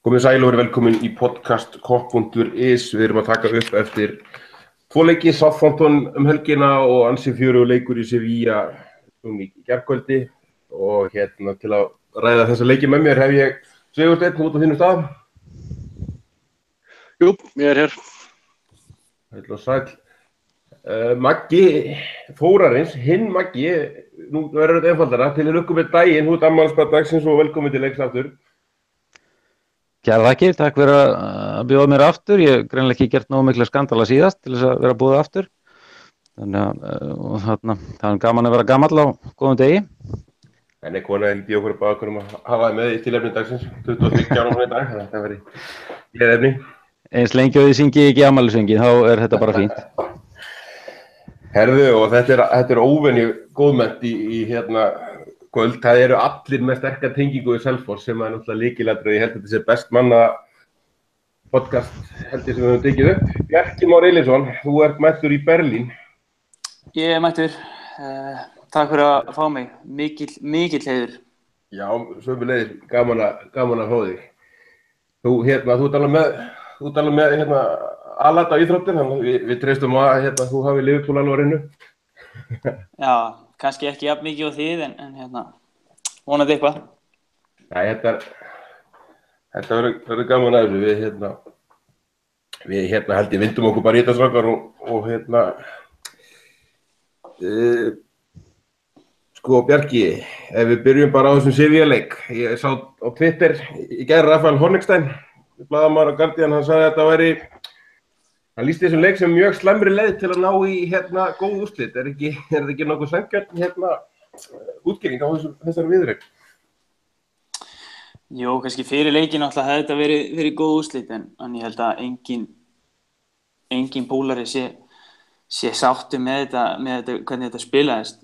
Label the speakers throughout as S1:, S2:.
S1: Komið sæl og verið velkomin í podcast Kopp.is. Við erum að taka upp eftir 2 leiki, Southampton helgina og ansi fjörugur leikur í Sevilla í gærkvöldi. Og til að ræða þessa leiki með mér hef ég Sigursteinn út á þínum stað.
S2: Jú, ég er hér.
S1: Heill og sæll. Maggi Þórarins, hinn Maggi, nú verður þetta einfaldara, til að lukka með daginn, út afmælisbarn dagsins og velkomin til leiks aftur.
S3: Kærar þakkir, takk fyrir að bjóða mér aftur. Ég hef greinilega ekki gert nógu mikla skandala síðast til þess að vera búið aftur. Þannig að það er gaman að vera gamall á góðum degi.
S1: En kona held okkur bara okkur að hafa það með í tilefni dagsins, 23 ára í dag, þannig að þetta verði geðefni.
S3: Eins lengi og þið syngið ekki afmælisöngin, þá er þetta bara fínt.
S1: Herðu, og þetta er óvenju góðmennt í kvöld. Það eru allir með sterka tengingu í Selfoss sem er náttúrulega lykilatriði. Ég held að þetta sé best manna podcast sem við höfum tekið upp. Bjarki Már Elísson, þú ert mættur í Berlín.
S4: Ég er mættur. Takk fyrir að fá mig. Mikill heiður. Já,
S1: sömuleiðis, gaman að fá þig. Þú ert alveg með alata íþróttir, þannig við treystum að þú hafi Liverpool alveg á hreinu.
S4: Já, kannski ekki jafn mikið á þið, en vonandi eitthvað.
S1: Nei, þetta verður gaman að þessu. Við held ég vindum okkur bara í þetta strákar og sko Bjarki, ef við byrjum bara á þessum Sevilla-leik. Ég sá á Twitter í gær Rafael Honigstein, blaðamaður á Guardian, hann sagði að hann lýsti þessum leik sem mjög slæmri leið til að ná í góð úrslit. Er þetta ekki nokkuð sanngjörn útskýring á þessari viðureign?
S4: Jó, kannski fyrir leikinn alltaf hefði þetta verið góð úrslit, en ég held að engin pólari sé sáttur með þetta hvernig þetta spilaðist.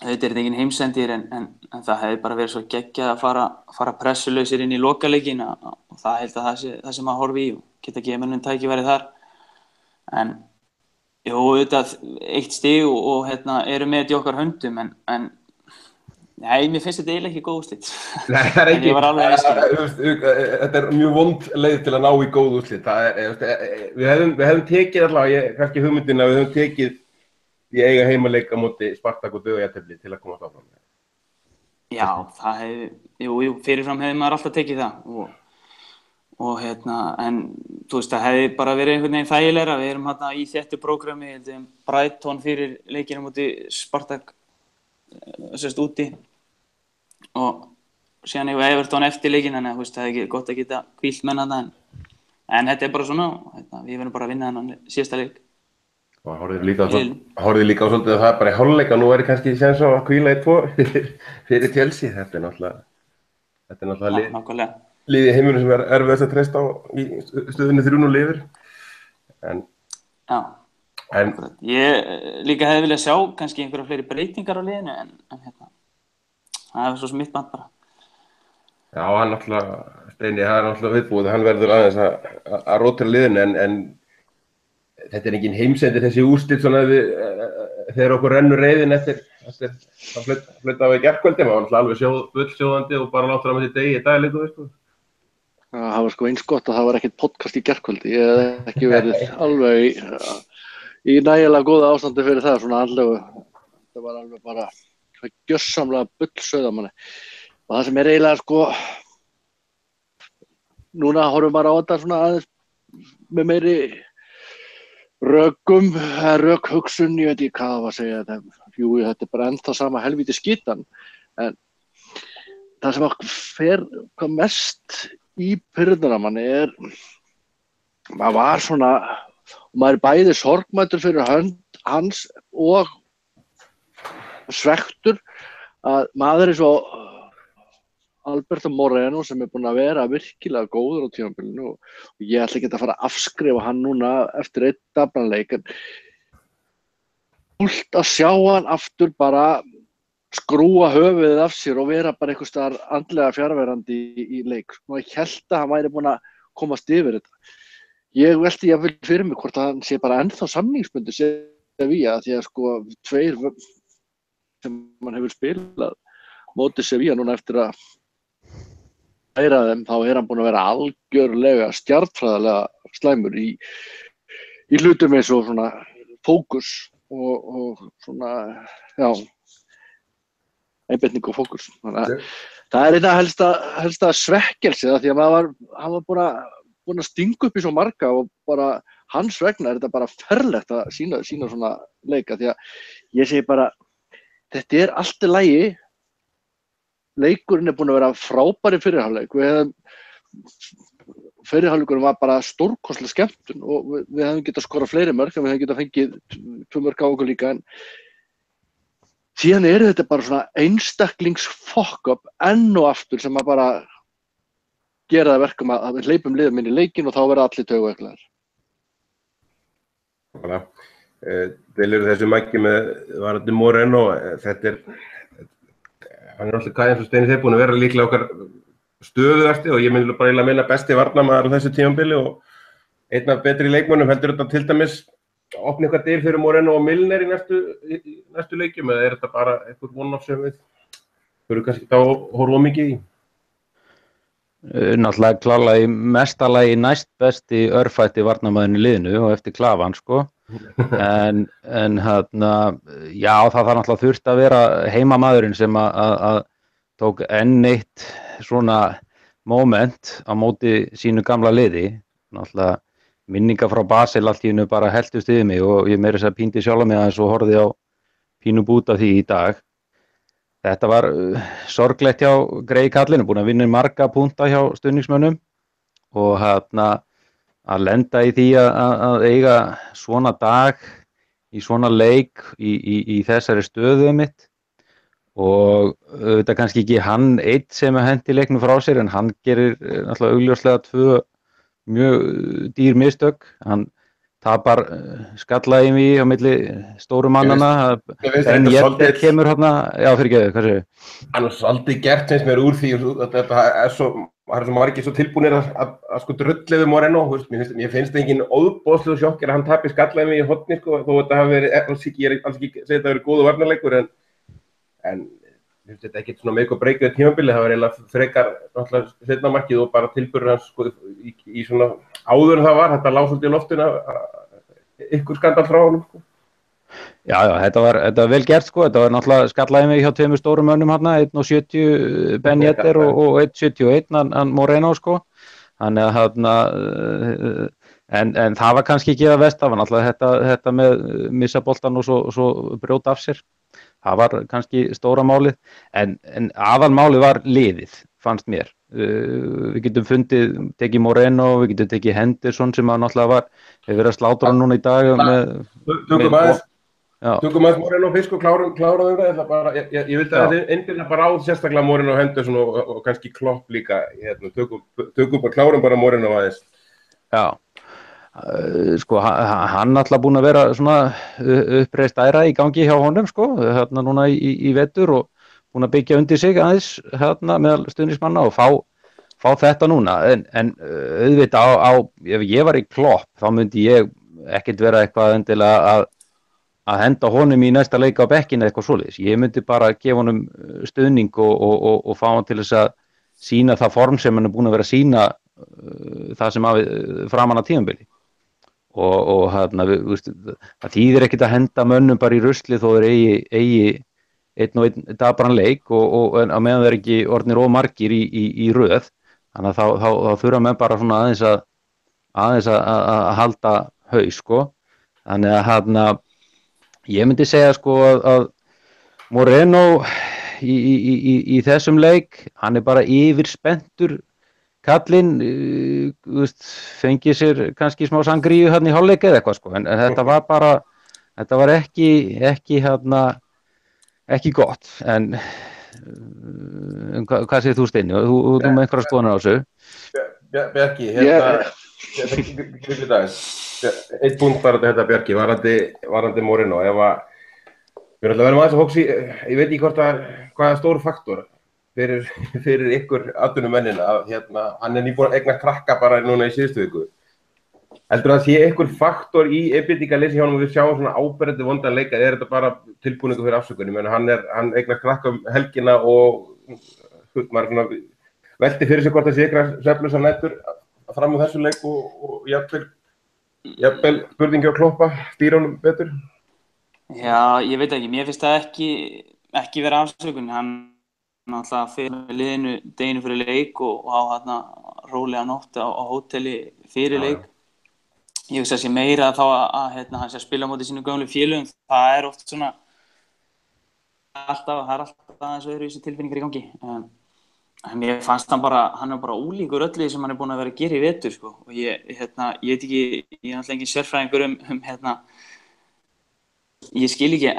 S4: Þetta er engin heimsendir, en það hefði bara verið svo geggjað að fara pressulausir inn í lokaleikinn og það held að það sem að horfi í og geta gefið mönnum tækifæri þar. En jú, auðvitað 1 stig og eru með þetta í okkar höndum, en nei, mér finnst þetta eiginlega ekki góð úrslit.
S1: Nei, það er ekki. Þetta er mjög vond leið til að ná í góð úrslit. Við hefðum tekið allavega, kannski hugmyndina, við hefðum tekið í eiga heimaleik á móti Spartak og Dauðajafntefli til að komast áfram.
S4: Já, það hefði, jú, fyrirfram hefði maður alltaf tekið það en þú veist, það hefði bara verið einhvern veginn þægilegra. Við erum í þéttu prógrami, Brighton fyrir leikinu móti Spartak úti og síðan hefur Everton eftir leikinn, þannig að það er ekki gott að geta hvílt menn en þetta er bara svona, við verðum bara að vinna þennan síðasta leik.
S1: Og horfði líka á svolítið að það bara í hálfleik og nú er kannski séns á að hvíla í 2 fyrir Chelsea. Þetta er náttúrulega liðið í heiminum sem er erfiðast að treysta á í stöðunni 3-0 yfir.
S4: Ég líka hefði viljað sjá kannski einhverja fleiri breytingar á liðinu, en það er svo sem mitt band bara.
S1: Já, Steini, það er náttúrulega viðbúið. Hann verður aðeins að rótera liðinu, en þetta er engin heimsendir þessi úrslit svona þegar okkur rennur reiðin eftir að flytta á í gærkvöldi. Maður var alveg bullsjóðandi og bara láttur með því degi í dagleiku, veistu.
S2: Það var eins gott að það var ekkert podcast í gærkvöldi. Ég hef ekki verið alveg í nægilega góða ástandi fyrir það, svona andlegu. Það var alveg bara gjörsamlega bullsauða manni. Og það sem er eiginlega núna horfum maður á þetta svona aðeins með meiri rökhugsun, ég veit ekki hvað það var að segja þetta. Jú, þetta er bara ennþá sama helvíti skítan. En það sem fer hvað mest í pirrurnar á manni maður var svona, og maður er bæði sorgmæddur fyrir hönd hans og svektur að maður er svo Alberto Moreno sem er búinn að vera virkilega góður á tímabilinu og ég ætla ekki að fara að afskrifa hann núna eftir 1 dapranleik, en húlt að sjá hann aftur bara skrúa höfuðið af sér og vera bara einhvers staðar andlega fjarverandi í leik. Ég held að hann væri búinn að komast yfir þetta. Ég velti jafnvel fyrir mig hvort að hann sé bara ennþá samningsbundið Sevilla, því að 2 sem hann hefur spilað móti Sevilla núna eftir að læra þeim, þá hann búinn að vera algjörlega stjarnfræðilega slæmur í hlutum eins og svona fókus og svona, já, einbeiting og fókus. Þannig að það eina helsta svekkelsi það því að hann var búinn að stinga upp í svo marga og bara hans vegna þetta bara ferlegt að sína svona leika því að ég segi bara þetta allt í lagi, leikurinn búinn að vera frábær í fyrri hálfleik, fyrri hálfleikurinn var bara stórkostleg skemmtun og við hefum getað skorað fleiri mörk en við hefum getað fengið 2 mörk á okkur líka en síðan þetta bara svona einstaklings fuck up enn og aftur sem að bara gera það verkum að við hleypum liðum inn í leikinn og þá verða allir taugaveiklaðir.
S1: Voilà. Deilirðu þessu Maggi með varandi Moreno, hann alltaf hvað eins og Steini þeir búin að vera líklega okkar stöðugasti og ég myndi bara eiginlega meina besti varnarmaður á þessu tímabili og einn af betri leikmönnum heldur þetta til dæmis opna eitthvað dyr fyrir Moreno og Milner í næstu leikjum eða þetta bara eitthvað one-off sem við þurfum kannski þá að horfa mikið í?
S3: Náttúrulega klárlega í mesta lagi næst besti örfætti varnarmaðurinn í liðinu og eftir Klavan sko en hérna já það náttúrulega þurft að vera heimamaðurinn sem að tók enn eitt svona moment á móti sínu gamla liði náttúrulega minningar frá Basel allt í einu bara helltust yfir mig og ég meira þess að píndi sjálf mig aðeins og horfði á pínu bút af því í dag. Þetta var sorglegt hjá Grey kallinu, búinn að vinna marga punta hjá stuðningsmönnum og hérna að lenda í því að eiga svona dag í svona leik í þessari stöðu mitt og þetta kannski ekki hann eitt sem hendi leiknum frá sér en hann gerir náttúrulega augljóslega 2 mjög dýr mistök, hann tapar skallaði á milli stóru mannana en ég kemur hérna, já fyrirgeðu, hvað segir?
S1: Hann er svolítið gert eins mér úr því að þetta svo margir svo tilbúnir að sko drullið Moreno, mér finnst engin óðbóðslegur sjokk að hann tapi skallaði í hotni sko, þó þetta hafi verið, ég alls ekki segja þetta verið góðu varnarleikur en þetta er ekkert svona meik og breykið tímabili, það var eiginlega frekar náttúrulega seinna markið og bara tilburður hans sko í svona áður en það var, þetta lá svolítið í loftinu ykkur skandal frá honum sko.
S3: Já, þetta var vel gert sko, þetta var náttúrulega skallaði mig hjá 2 stórum mönnum hérna, 1,70 Ben Yedder og 1,71 hann Moreno sko, þannig að hérna en það var kannski ekki það verst, það var náttúrulega þetta með missa boltan og svo brjóta af sér. Það var kannski stóra málið, en aðalmálið var liðið, fannst mér. Við getum tekið Moreno, við getum tekið Henderson sem að náttúrulega hefur verið að slátra hann núna í dag
S1: Tökum aðeins Moreno fyrst og kláraðum það, ég vildi að þetta endilega bara á sérstaklega Moreno og Henderson og kannski Klopp líka, tökum bara klárum bara Moreno aðeins.
S3: Já. Sko hann alltaf búinn að vera svona uppreist æra í gangi hjá honum sko hérna núna í vetur og búinn að byggja undir sig aðeins hérna meðal stuðningsmanna og fá þetta núna en auðvitað ef ég var í Klopp þá myndi ég ekkert vera eitthvað endilega að henda honum í næsta leik á bekkinn eitthvað svoleiðis, ég myndi bara gefa honum stuðning og fá hann til þess að sína það form sem hann er búinn að vera að sína það sem framan að tímabili og hérna það þýðir ekkert að henda mönnum bara í rusli þó þeir eigi einn og einn dabran leik og á meðan þeir ekki orðnir ómargir í röð þannig að þá þurfa menn bara svona aðeins að halda haus sko þannig að hérna ég myndi segja sko að Moreno í þessum leik hann er bara yfirspenntur kallinn fengið sér kannski smá sangríu hérna í hálfleik eða eitthvað sko en þetta var ekki gott en hvað segir þú Steini? Þú með einhverja skoðanir á þessu?
S1: Bjarki, eitt punkt var þetta Bjarki, varandi Moreno við verðum aðeins að hóksi, ég veit ekki hvaða stór faktor fyrir ykkur atvinnumennina að hann er nýbúinn að eignast krakka bara núna í síðustu viku. Heldur það sé ykkur faktor í einbeitingarleysi hjá honum við sjáum svona áberandi vondan leika eða er þetta bara tilbúningur fyrir afsökun? Ég meina hann eignast krakka helgina og maður svona velti fyrir sig hvort það sé ykkur svefnlausa nætur fram á þessu leik og jafnvel spurningi á Kloppa stýra honum betur?
S4: Já, ég veit ekki, mér finnst það ekki vera afsökun. Hann náttúrulega fyrir með liðinu deginu fyrir leik og á þarna rólega nótt á hóteli fyrir leik. Ég hugsa að sé meira þá að hann sé að spila á móti sínu gömlu félögum. Það er oft svona það er alltaf aðeins öðruvísi tilfinningar í gangi. En mér fannst hann er bara ólíkur öllu sem hann er búinn að vera að gera í vetur, sko. Og ég veit ekki, ég er náttúrulega engin sérfræðingur ég skil ekki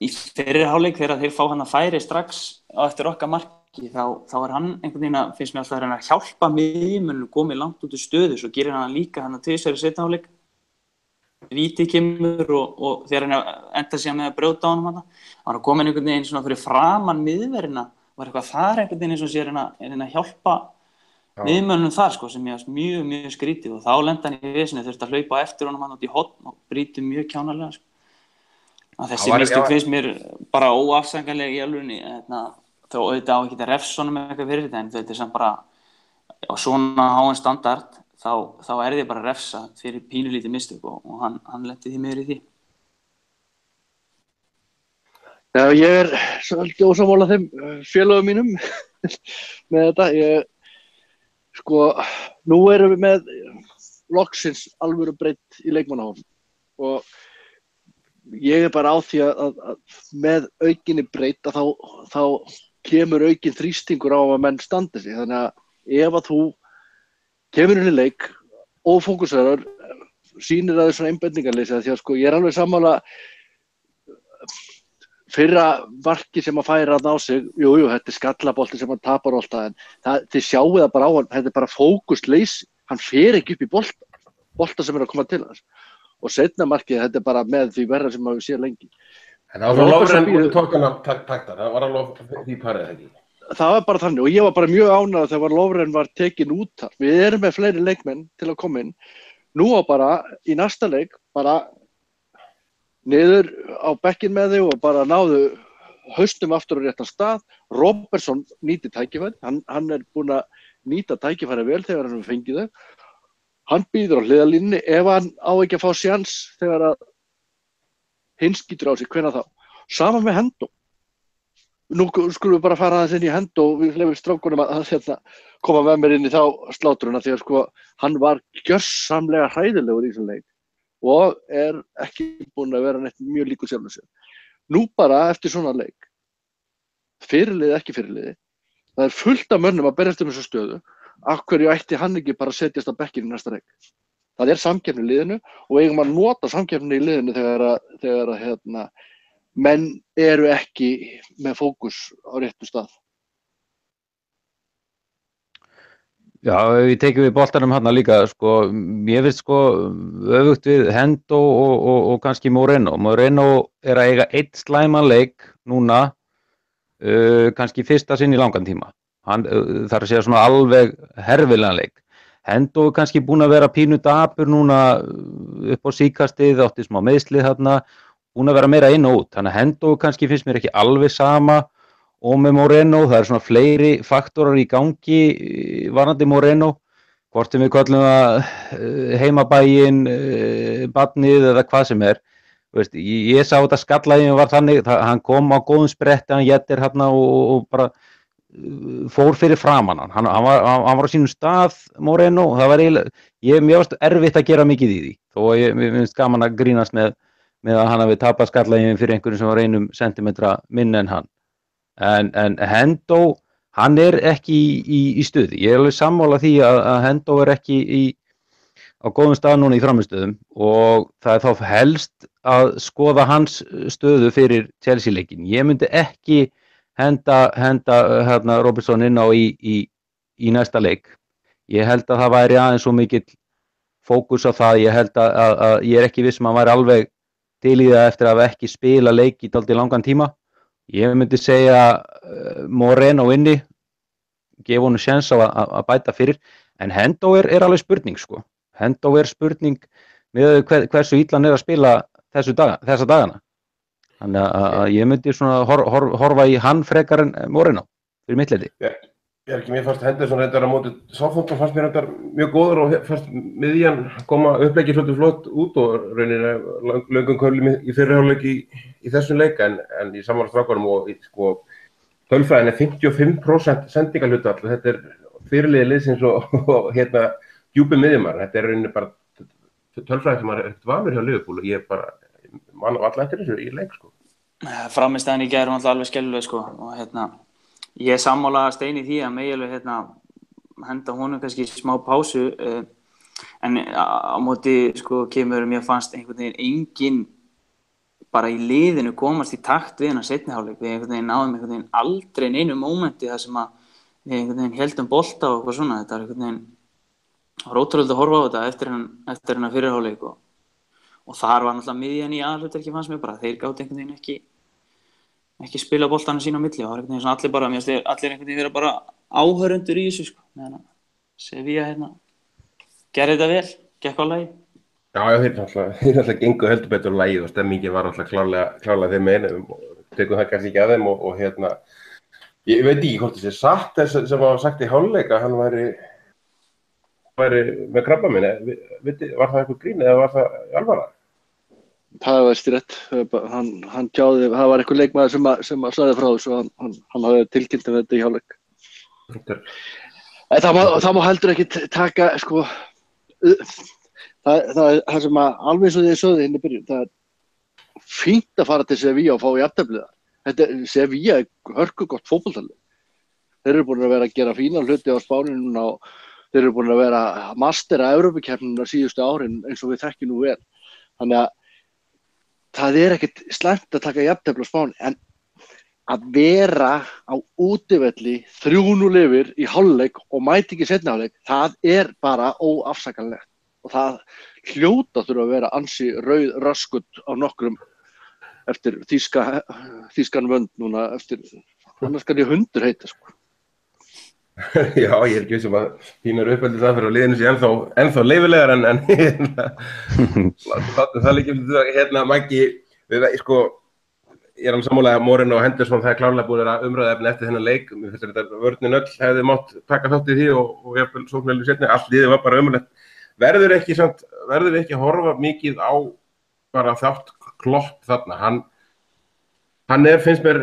S4: í fyrri hálfleik þegar þeir fá hann að færi strax á eftir okkar marki, þá er hann einhvern veginn að, finnst mér alltaf að reyna að hjálpa miðjumönnum komið langt út úr stöðu, svo gerir hann líka hann að tvisvar í seinni hálfleik. Víti kemur og þegar hann endar síðan með að brjóta á honum hann var að koma einhvern veginn svona fyrir framan miðverðina, var eitthvað þar einhvern veginn eins og sé að hjálpa miðjumönnum þar, sko, sem ég mjög, mjög skrítið, og þá lenda hann í vesinu, þurfti að hlaupa eftir honum hann út í horn og brýtur mjög kjánalega, sko. Þessi mistök finnst mér bara óafsækjanleg í alvörunni, þó auðvitað á ekki að refsa honum eitthvað fyrir þetta, en þetta er samt bara á svona háan standard, þá er þið bara að refsa fyrir pínulítið mistök og hann lenti því meður í því.
S2: Já, ég er svolítið ósammála þeim félögum mínum með þetta. Sko, nú erum við með loksins alvöru breidd í leikmannahópnum og ég er bara á því að með aukinni breidd að þá kemur aukin þrýstingur á að menn standi sig. Þannig að ef að þú kemur inn í leik ófókuseraður, sýnir að það er svona einbendingarleysi, því að sko ég er alveg sammála fyrra marki sem að færa að ná sig, jú, þetta er skallabolti sem hann tapar alltaf, en þið sjáu það bara á hann, þetta er bara fókusleysi, hann fer ekki upp í bolta sem er að koma til hans. Og seinna markið, þetta er bara með því verra sem við séum lengi.
S1: En það var Lovren út í tókana taktar, það var alveg því parið ekki.
S2: Það var bara þannig og ég var bara mjög ánægður þegar Lovren var tekin út þar. Við erum með fleiri leikmenn til að koma inn. Nú á bara í næsta leik bara niður á bekkinn með þau og bara náðu haustum aftur á réttan stað. Robertson nýti tækifæri, hann er búinn að nýta tækifæri vel þegar hann fengið þau. Hann býður á hliðarlínunni ef hann á ekki að fá sjans þegar að hinn skýtur á sig, hvenær þá. Sama með Hendo. Nú skulum við bara fara aðeins inn í Hendo og við lefum strákunum að koma með mér inn í þá slátruna því að sko hann var gjörsamlega hræðilegur í þessum leik og er ekki búinn að vera neitt mjög líkur sjálfum sér. Nú bara eftir svona leik, fyrirliði, ekki fyrirliði, það er fullt af mönnum að berjast þessa stöðu. Af hverju ætti hann ekki bara að setjast á bekkinn í næsta leik? Það er samkeppni í liðinu og eigum að nota samkeppni í liðinu þegar að menn eru ekki með fókus á réttu stað.
S3: Já, við tekjum við boltanum hann líka, sko, ég finnst sko öfugt við Hendo og kannski Moreno. Moreno er að eiga einn slæman leik núna, kannski fyrsta sinn í langan tíma. Hann þarf að segja svona alveg herfilegan leik. Hendo er kannski búinn að vera pínu dapur núna upp á síkastið, átti smá meiðsli þarna, búinn að vera meira inn og út. Þannig að Hendo kannski finnst mér ekki alveg sama og með Moreno, það er svona fleiri faktorar í gangi varðandi Moreno, hvort sem við köllum það heimabæinn, barnið eða hvað sem er. Veist, ég sá þetta skallaðið var þannig, hann kom á góðum spretti, hann jettir hérna og bara fór fyrir framan hann var á sínum stað Moreno, það var eiginlega mér varst erfitt að gera mikið í því þó að mér finnst gaman að grínast með að hann hafi tapað skallaðin fyrir einhverjum sem var 1 sentimetra minni en hann en Hendo, hann er ekki í stuði, ég er alveg sammála því að Hendo er ekki á góðum stað núna í framistöðum og það er þá helst að skoða hans stöðu fyrir Chelsea-leikinn. Ég myndi ekki henda Robertson inn á í næsta leik. Ég held að það væri aðeins svo mikill fókus á það, ég held að ég er ekki viss að hann væri alveg til í það eftir að ekki spila leik í dálítið langan tíma. Ég myndi segja Moreno inni, gefa honum séns á að bæta fyrir, en Hendo er alveg spurning sko. Hendo er spurning með hversu illa hann er að spila þessa dagana. Þannig að ég myndi svona horfa í hann frekar en Moreno fyrir mitt leyti.
S1: Mér fannst Henderson reyndar á móti Southampton fannst mér reyndar mjög góður og fannst miðjan koma uppleggið svolítið flott út og rauninni löngum körlum í fyrri hálfleik í þessum leik en í sammála strákunum og sko tölfræðin 55% sendingahlutfall og þetta fyrirliði liðsins og djúpi miðjumaður. Þetta rauninni bara tölfræðin sem maður ekkert vanur hjá Liverpool og ég bara man á alla eftir þessu í leik sko.
S4: Framistæðan í gær var alltaf alveg skelfileg sko og ég sammála Steini því að megi alveg henda honum kannski smá pásu en á móti sko kemur mér fannst einhvern veginn enginn bara í liðinu komast í takt við hennar seinni hálfleik. Við einhvern veginn náðum einhvern veginn aldrei neinu mómenti þar sem að við einhvern veginn heldum bolta og eitthvað svona. Þetta einhvern veginn var ótrúlega að horfa á þetta eftir hennar fyrri hálfleik og þar var náttúrulega miðjan í aðhlutverki fannst mér bara. Þeir gátu einhvern veginn ekki spila boltanum sín á milli og það einhvern veginn svona allir einhvern veginn vera bara áhörundur í þessu sko. Meðan að Sevilla gerði þetta vel, gekk á lagi.
S1: Já, þeir náttúrulega gengu heldur betur á lagið og stemmingin var náttúrulega klárlega þeim einum og tekum það kannski ekki að þeim og ég veit ekki hvort þessi satt sem var sagt í hálfleik að hann væri með krabbamein. Var það eitthvað grín eða var það alvara?
S2: Það var rétt. Hann tjáði, það var eitthvað leikmaður sem sagði frá þessu og hann hafði tilkynnt þetta í hálfleik. Það má heldur ekki taka sko það sem að alveg eins og þið sögðu inn í byrjun, það fínt að fara til Sevilla og fá jafntefli þar. Sevilla hörkugott fótboltalið. Þeir eru búin að vera að gera fína hluti á Spáni núna og þeir eru búin að vera mastera Evrópukeppnina síðustu árin eins og við þekkjum nú vel. Þannig að það ekkert slæmt að taka jafntefli á Spáni en að vera á útivelli 3-0 yfir í hálfleik og mæti ekki seinni hálfleik, það bara óafsakanlegt. Og það hljóta þurfa að vera ansi rauð röskut á nokkrum eftir þýskan vönd núna eftir, annars kann ég hundur heita sko.
S1: Já, ég ekki viss að þínar uppeldis aðferð á liðinu sé ennþá leyfilegar en látum það líka Maggi, sko ég alveg sammála að Moreno og Henderson það klárlega búin að umræðaefni eftir þennan leik. Mér finnst þetta vörnin öll hefði mátt taka þátt í því og jafnvel sóknarleikur seinni, allt liðið var bara ömurlegt. Verður við ekki að horfa mikið á bara þátt Klopp þarna? Hann finnst mér,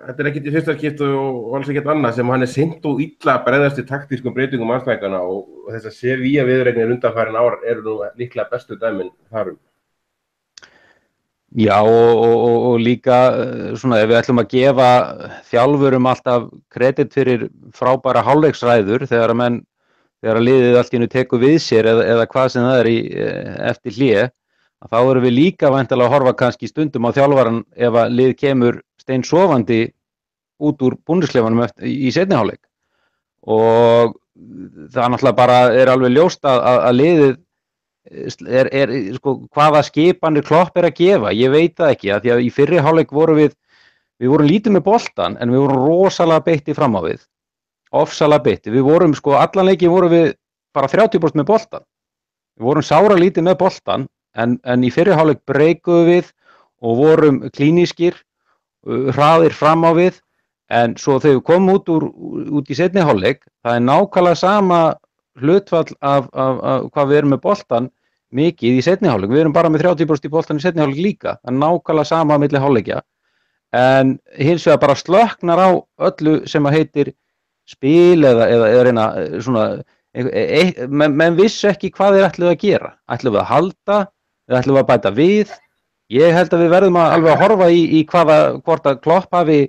S1: þetta ekkert í fyrsta skipti og alls ekkert annað sem hann seint og illa að bregðast í taktískum breytingum andstæðinganna og þessar Sevilla viðuregnir undanfarin ár eru nú líklega bestu dæmin þarum.
S3: Já og líka svona ef við ætlum að gefa þjálfurum alltaf kredit fyrir frábæra hálfleiksræður þegar liðið allt í einu tekur við sér eða hvað sem það eftir hlé, þá erum við líka væntanlega að horfa kannski stundum á þjálfaran ef að lið kemur steinsofandi út úr búndisleifanum í seinni hálfleik. Og það náttúrulega bara alveg ljóst að liðið sko, hvaða skipanir Klopp að gefa, ég veit það ekki, að því að í fyrri hálfleik vorum við vorum lítið með boltan en við vorum rosalega beitti fram á við. Ofsalega beitti. Við vorum sko allan leiki vorum við bara 30% með boltan. Við vorum sára lítið með boltan en í fyrri hálfleik breikuðum við og vorum klínískir, hraðir fram á við en svo þegar við komum út í seinni hálfleik, það nákvæmlega sama hlutfall af hvað við erum með boltan mikið í seinni hálfleik. Við erum bara með 30% í boltan í seinni hálfleik líka. Það nákvæmlega sama milli hálfleikja. En hins vegar bara slöknar á öllu sem að heitir spil eða reyna svona menn vissu ekki hvað þeir ætluðu að gera. Ætluðu að halda eða ætluðu að bæta við. Ég held að við verðum alveg að horfa í hvort að Klopp hafi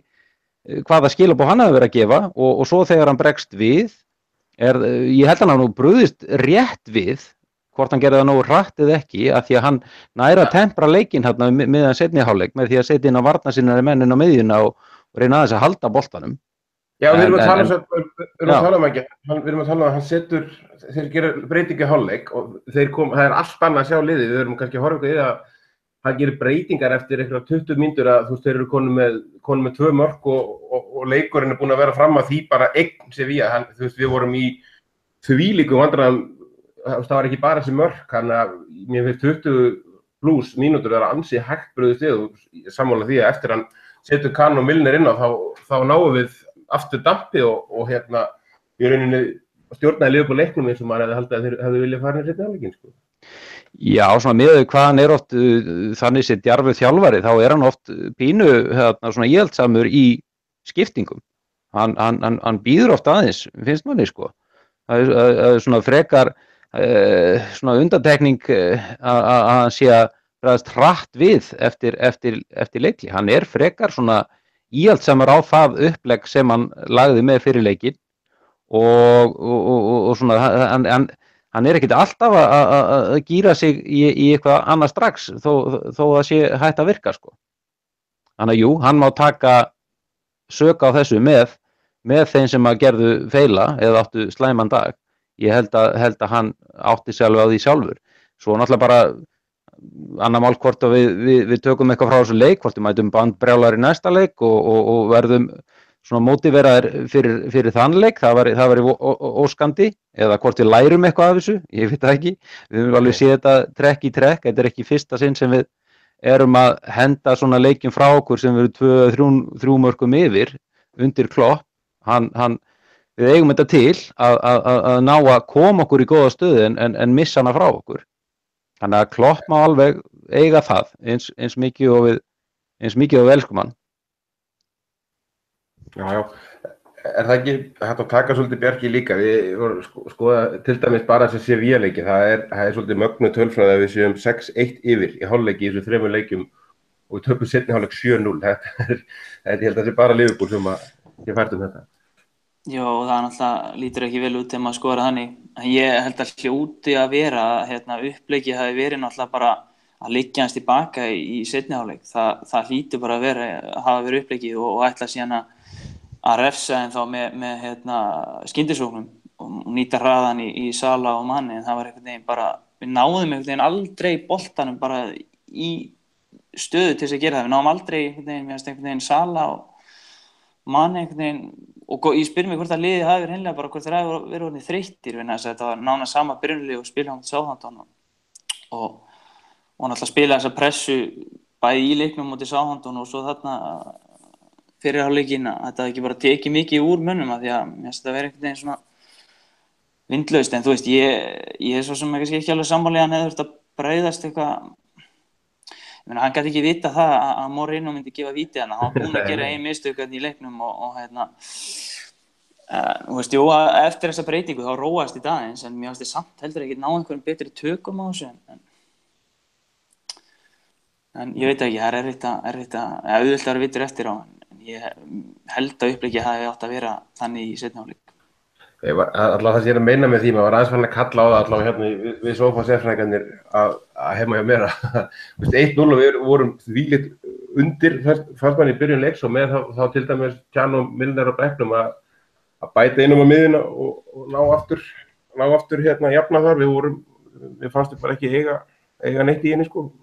S3: hvaða skilaboð hann hafi verið að gefa og svo þegar hann bregst við ég held að hann nú brugðist rétt við hvort hann gerði það nógu hratt eða ekki af því að hann næra að tempra leikinn hérna meðan seinni hálfleik með því að setja inn á varnarsinnari mennin á miðjuna og reyna aðeins að halda boltanum.
S1: Já, við erum að tala um að hann setur, þeir gera breytingu í hálfleik og það allt annað að sjá liðið, við erum kannski að horfa í að hann gerir breytingar eftir eitthvað 20 mínútur að þeir eru konum með 2 mörk og leikurinn búin að vera fram að því bara eign Sevilla, við vorum í þvílíkum vandræðum, það var ekki bara þessi mörk, þannig að mér finnst 20 pluss mínútur vera ansi hægt brugðist við og sammála því að eftir hann setur Kahn og Milner inn á þá náum við aftur dampi og í rauninni stjórnaði Liverpool leiknum eins og maður hefði haldið að þeir hefðu viljað fara í seinni hálfleikinn, sko.
S3: Já, svona miðað við hvað hann er oft þannig sér djarfur þjálfari, þá er hann oft pínu svona íhaldsamur í skiptingum. Hann býður oft aðeins, finnst manni, sko. Það er svona frekar svona undantekning að hann sé að bregðast hratt við eftir leikli. Hann er frekar svona íhaldsamur á það upplegg sem hann lagði með fyrir leikinn og svona hann er ekkert alltaf að gíra sig í eitthvað annað strax þó það sé hægt að virka, sko. Þannig að jú, hann má taka sök á þessu með þeim sem að gerðu feila eða áttu slæman dag. Ég held að hann átti sig alveg á því sjálfur. Svo náttúrulega bara annað mál hvort að við tökum eitthvað frá þessu leik, hvort við mætum bandbrjálar í næsta leik og verðum svona mótiveraðir fyrir þann leik, það væri óskandi, eða hvort við lærum eitthvað af þessu, ég veit það ekki. Við höfum alveg séð þetta trekk í trekk, þetta er ekki fyrsta sinn sem við erum að henda svona leikjum frá okkur sem við erum 2-3 mörkum yfir undir Klopp. Við eigum þetta til að ná að koma okkur í góða stöðu en missa hana frá okkur. Þannig að Klopp má alveg eiga það eins mikið og við elskum hann.
S1: Já. Er það ekki hægt að taka svolítið Bjarki líka? Við vorum skoða til dæmis bara þessi Sevilla-leiki. Það er svolítið mögnu tölfræði að við séum 6-1 yfir í hálfleiki í þessu 3 leikjum og við töpum seinni hálfleik 7-0. Ég held að það sé bara Liverpool sem ég fært þetta.
S4: Já, það náttúrulega lítur ekki vel út þegar maður skoðar þannig. Ég held að hljóti að vera uppleikið hafi verið náttúrulega bara að liggja hans tilbaka í seinni hálfleik. Það hlýtur bara að hafa verið uppleikið og ætla síðan að refsa en þá með skyndisóknum og nýta hraðan í Sala og Mane, en það var einhvern veginn bara, við náðum einhvern veginn aldrei boltanum bara í stöðu til þess að gera það. Við náðum aldrei einhvern veginn Sala og Mane einhvern veginn, og ég spyr mig hvort að liðið hafi verið hreinlega bara hvort þeir hafi verið orðnir þreyttir, þetta var nána sama byrjunarlið og spila á Southampton og náttúrulega spila þessa pressu bæði í leiknum móti Southampton og svo þarna fyrir hálfleikinn að þetta ekki bara tekið mikið úr mönnum að því að mér finnst þetta verið einhvern veginn svona vindlaust, en þú veist, ég er svo sem ekki alveg sammála hann hefði þurft að bregðast eitthvað. Ég meina, hann gæti ekki vita það að Mourinho myndi gefa víti hann var búinn að gera ein mistök í leiknum og þú veist, jú, eftir þessa breytingu þá róaðist þetta aðeins, en mér finnst þetta samt heldur ekki ná einhverjum betri tökum á þessu en ég veit ekki, það er erfitt að auðvitað að vera vitur eftir á hann. Ég held að uppleikið hafi átt að vera þannig í seinni hálfleik.
S1: Alltaf það sem ég er að meina með því, maður var aðeins fann að kalla á það allavega við sófa-sérfræðingarnir að heima hjá mér að 1-0 og við vorum þvílíkt undir fannst mann í byrjun leiks og með þá til dæmis Can og Milner á bekknum að bæta einum á miðjuna og ná aftur jafna þar. Við fannst við bara ekki eiga neitt í henni, sko.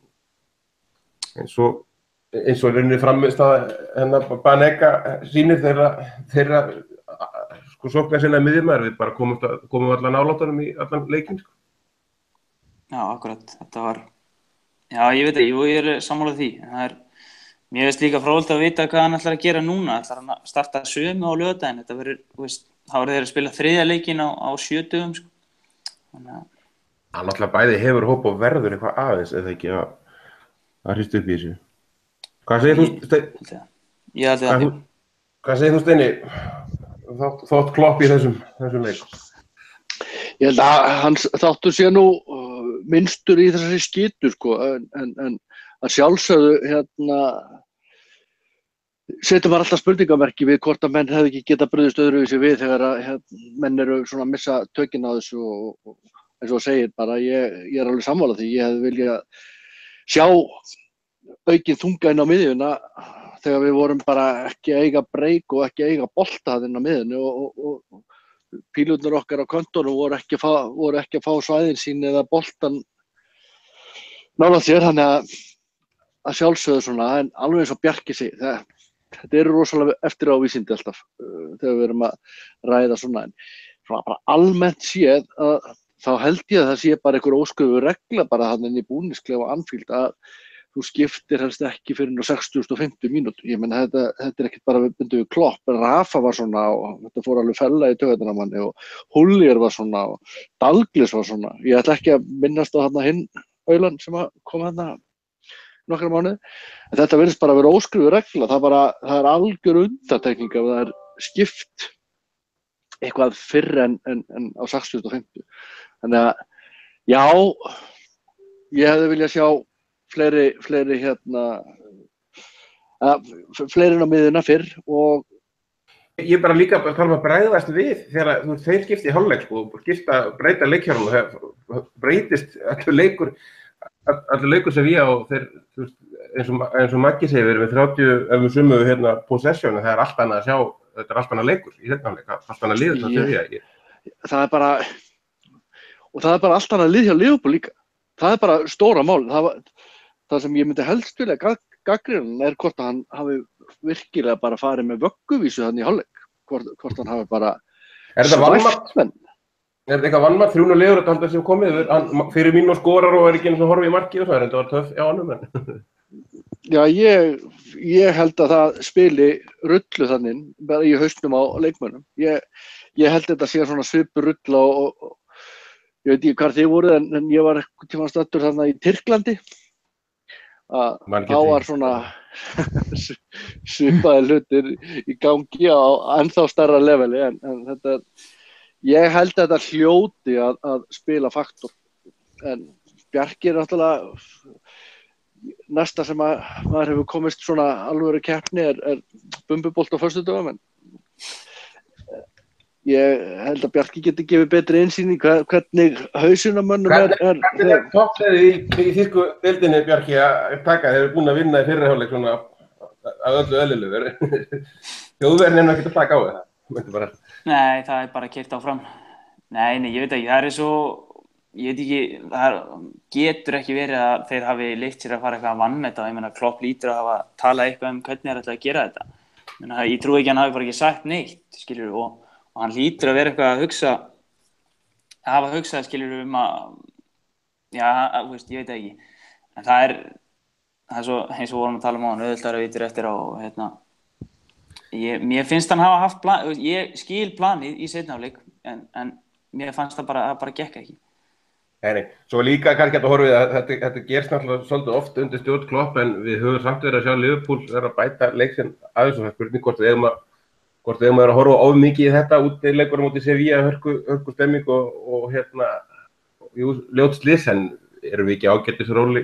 S1: Eins og rauninni frammistaða Banega sýnir þeirra sko sóknar sinna miðjumæður, við bara komum allan álátunum í allan leikinn, sko.
S4: Já, akkurat, þetta var, já, ég veit ekki, ég er sammálað því, mér finnst líka fróðlegt að vita hvað hann ætlar að gera núna, ætlar hann að starta sömu á laugardaginn, þetta verður, þú veist, þá verður þeir að spila 3. leikinn á 7 dögum, sko. Þannig að
S1: hann alltaf bæði hefur hóp og verður eitthvað aðeins, eða ekki að hrista upp í þessu. Hvað segir þú, Steini?
S4: Ég held að
S1: Hvað segir þú, Steini? Þótt Klopp í þessum leik?
S2: Ég held að hans þáttur sé nú minnstur í þessari skítu, sko, en að sjálfsögðu setur maður alltaf spurningamerki við hvort að menn hefði ekki getað brugðist öðruvísi við þegar að menn eru svona að missa tökin á þessu og eins og segir bara, ég er alveg sammála því, ég hefði viljað sjá aukinn þunga inn á miðjuna þegar við vorum bara ekki að eiga breyk og ekki að eiga bolta inn á miðjunni og pílurnar okkar á köntunum voru ekki að fá svæðin sín eða boltan nálægt sér, þannig að sjálfsögðu svona, en alveg eins og Bjarki segir, þetta eru rosalega eftir á vísindi alltaf þegar við erum að ræða svona, en svona bara almennt séð að þá held ég að það sé bara einhver ósköfu regla bara hann inn í búningsklefa Anfield að þú skiptir helst ekki fyrir á 60.50 mínútu. Ég meina þetta ekkert bara bundið við Klopp. Rafa var svona og þetta fór alveg fella í taugarnar á manni og Hullier var svona og Dalglish var svona. Ég ætla ekki að minnast á þarna hinn aulan sem kom þarna nokkra mánuði. En þetta virðist bara að vera óskrifuð regla. Það er algjör undantekning ef það er skipt eitthvað fyrr en á 60.50. Þannig að já, ég hefði viljað sjá fleiri fleiri inn á miðuna fyrr og
S1: Ég bara líka að tala að bregðast við þegar þeir skipta í hálfleik sko, breyta leikjörnum og það breytist allur leikur sem við á þeir, eins og Maggi segir, við erum með 30 ef við sumu possession, það er allt annað að sjá, þetta er allt annað leikur í seinni hálfleik, allt annað lið það segir ég.
S2: Það er bara allt annað lið hjá Liverpool líka. Það er bara stóra mál. Það sem ég myndi helst vilja gagnrýna hvort að hann hafi virkilega bara farið með vögguvísu þannig í hálfleik. Hvort hann hafi bara
S1: svæft menn. Er þetta eitthvað vannmatt? 3-0 leikur þetta haldið sem komið. Hann fyrir mín og skorar og ekki eins og horfið í markið og það þetta var töff á honum.
S2: Já, ég held að það spili rullu þannig bara í hausnum á leikmönnum. Ég held þetta sé svona svipur rulla og ég veit ekki hvar þið voruð en ég var eitthvað tíma staddur þarna í Tyrklandi. Þá var svona svipaði hlutir í gangi á ennþá stærra leveli en þetta, ég held að þetta hljóti að spila faktor. En Bjarki er náttúrulega næsta sem maður hefur komist svona alvöru keppni er bumbubolt á föstudögum en ég held að Bjarki geti gefið betri innsýn í hvernig hausinn á mönnum
S1: Hvernig er toppsæði í þýsku deildinni, Bjarki, að taka? Þeir eru búin að vinna í fyrri hálfleik svona að öllu eðlilegu. Þjóðverðin ekki að taka á það.
S4: Nei, það er bara keyrt áfram. Nei, ég veit ekki, það er svo, ég veit ekki, það getur ekki verið að þeir hafi leyft sér að fara eitthvað að vanmeta. Ég meina, Klopp lítur að hafa talað eitthvað hvernig þeir ætla að gera þetta. Ég trúi ekki að hann hafi bara ekki sagt neitt, skilur og hann hlýtur að vera eitthvað að hafa hugsað skilur að, já, veist, ég veit ekki. En það er svo, eins og vorum að tala um á hann, auðvitað vitur eftir á, mér finnst hann hafa haft plan, ég skil planið í seinni hálfleik, en mér fannst það bara gekk ekki.
S1: Nei, svo líka kannski að horfið að þetta gerst náttúrulega svolítið oft undir stjórn Klopp, en við höfum samt verið að sjá Liverpool vera að bæta leiksinn aðeins og það er spurning hvort við eigum að horfa of mikið í þetta útileikurinn móti Sevilla, hörku stemming og ljót slys, en erum við ekki ágætisróli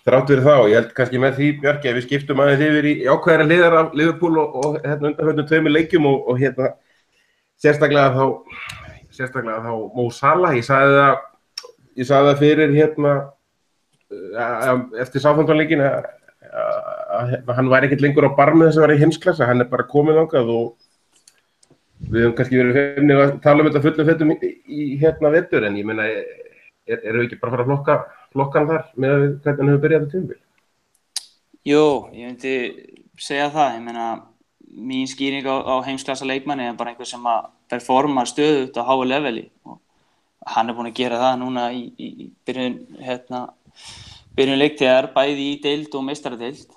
S1: þrátt fyrir það og ég held kannski með því, Bjarki, að við skiptum aðeins yfir í ákveðra hliðar af Liverpool og undanförnum 2 leikjum og sérstaklega þá Mo Salah, ég sagði það fyrir eftir Southampton-leikinn að hann væri ekkert lengur á barmi þess að vera í heimsklassa, hann er bara komið þangað og við höfum kannski verið feimnir að tala um þetta fullum fettum í vetur, en ég meina, erum við ekki bara að fara að flokka hann þar með hvernig hann hefur byrjað þetta tímabil?
S4: Jú, ég myndi segja það, ég meina, mín skýring á heimsklassa leikmanni er bara einhver sem að performa stöðugt á háu leveli og hann er búinn að gera það núna í byrjun leiktíðar, bæði í deild og meistaradeild.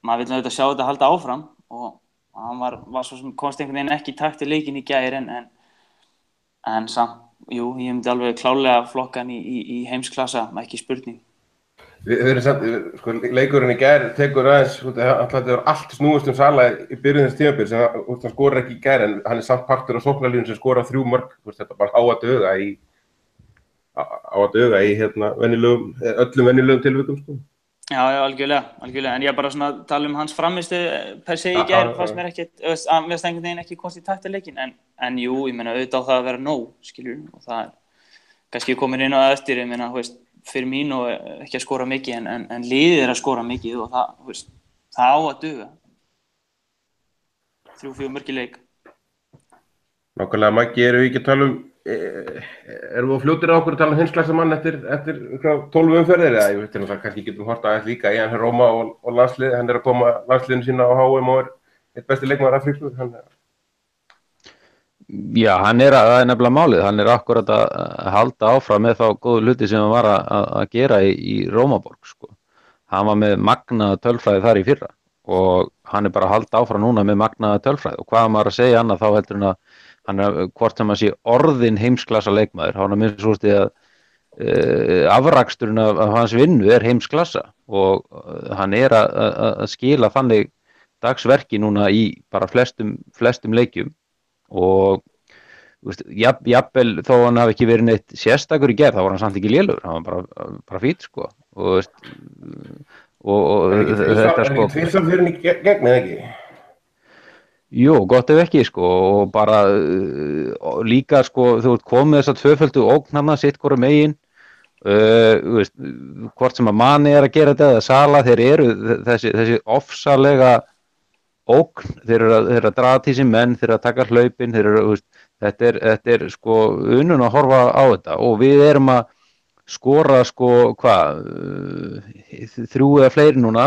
S4: Maður vill auðvitað sjá þetta halda áfram og hann var svo sem komst einhvern veginn ekki í takt við leikinn í gær en samt, jú, ég myndi alveg klárlega flokka hann í heimsklassa, ekki spurning.
S1: Við erum samt, sko, leikurinn í gær tekur aðeins, þetta var allt snúist Salah í byrjun þess tímabils, hann skorar ekki í gær en hann er samt partur á sóknarlínunni sem skorar 3 mörk, þetta bara á að duga í öllum venjulegum tilvikum, sko.
S4: Já, algjörlega, en ég bara svona tala um hans framistuð per se í gær, fannst mér ekkert, mér finnst einhvern veginn ekki komst í takt við leikinn, en jú, ég meina auðvitað á það að vera nóg, skilur, og það er kannski komin inn á eftir, ég meina, fyrir mín og ekki að skora mikið, en liðið er að skora mikið og það á að duga. 3-4 mörk í leik.
S1: Nákvæmlega, Maggi, erum við ekki að tala um, erum við fljótir á okkur að tala um heimsklassa mann eftir 12 umferðir, eða ég veit það kannski getum horft aðeins líka í hann Róma og landslið, hann er að koma landsliðinu sína á HM og er eitt besti leikmaður Afríku,
S3: Já, það er nefnilega málið, hann er akkurat að halda áfram með þá góðu hluti sem hann var að gera í Rómaborg, sko. hann var með magnaða tölfræði þar í fyrra og hann bara að halda áfram núna með magnaða tölfræði og hvað maður að segja annað þá heldur hann hvort sem að sé orðin heimsklassa leikmaður, hann minnst svo stið að afraksturinn af hans vinnu heimsklassa og hann að skila þannig dagsverki núna í bara flestum leikjum og jafnvel þó hann hafi ekki verið neitt sérstakur í gerð, þá var hann samt ekki lélegur, hann var bara fít sko og
S1: þetta sko. Er ekki tvisvar fyrir hann í gegn eða ekki?
S3: Jú, gott ef ekki sko og bara líka sko þú ert komið þess að tvöföldu ógnanna sitt hvorum megin hvort sem að Mane að gera þetta eða Sala, þeir eru þessi ofsalega ógn, þeir eru að draga til sín menn, þeir eru að taka hlaupin, þetta sko unnun að horfa á þetta og við erum að skora sko hvað 3 eða fleiri núna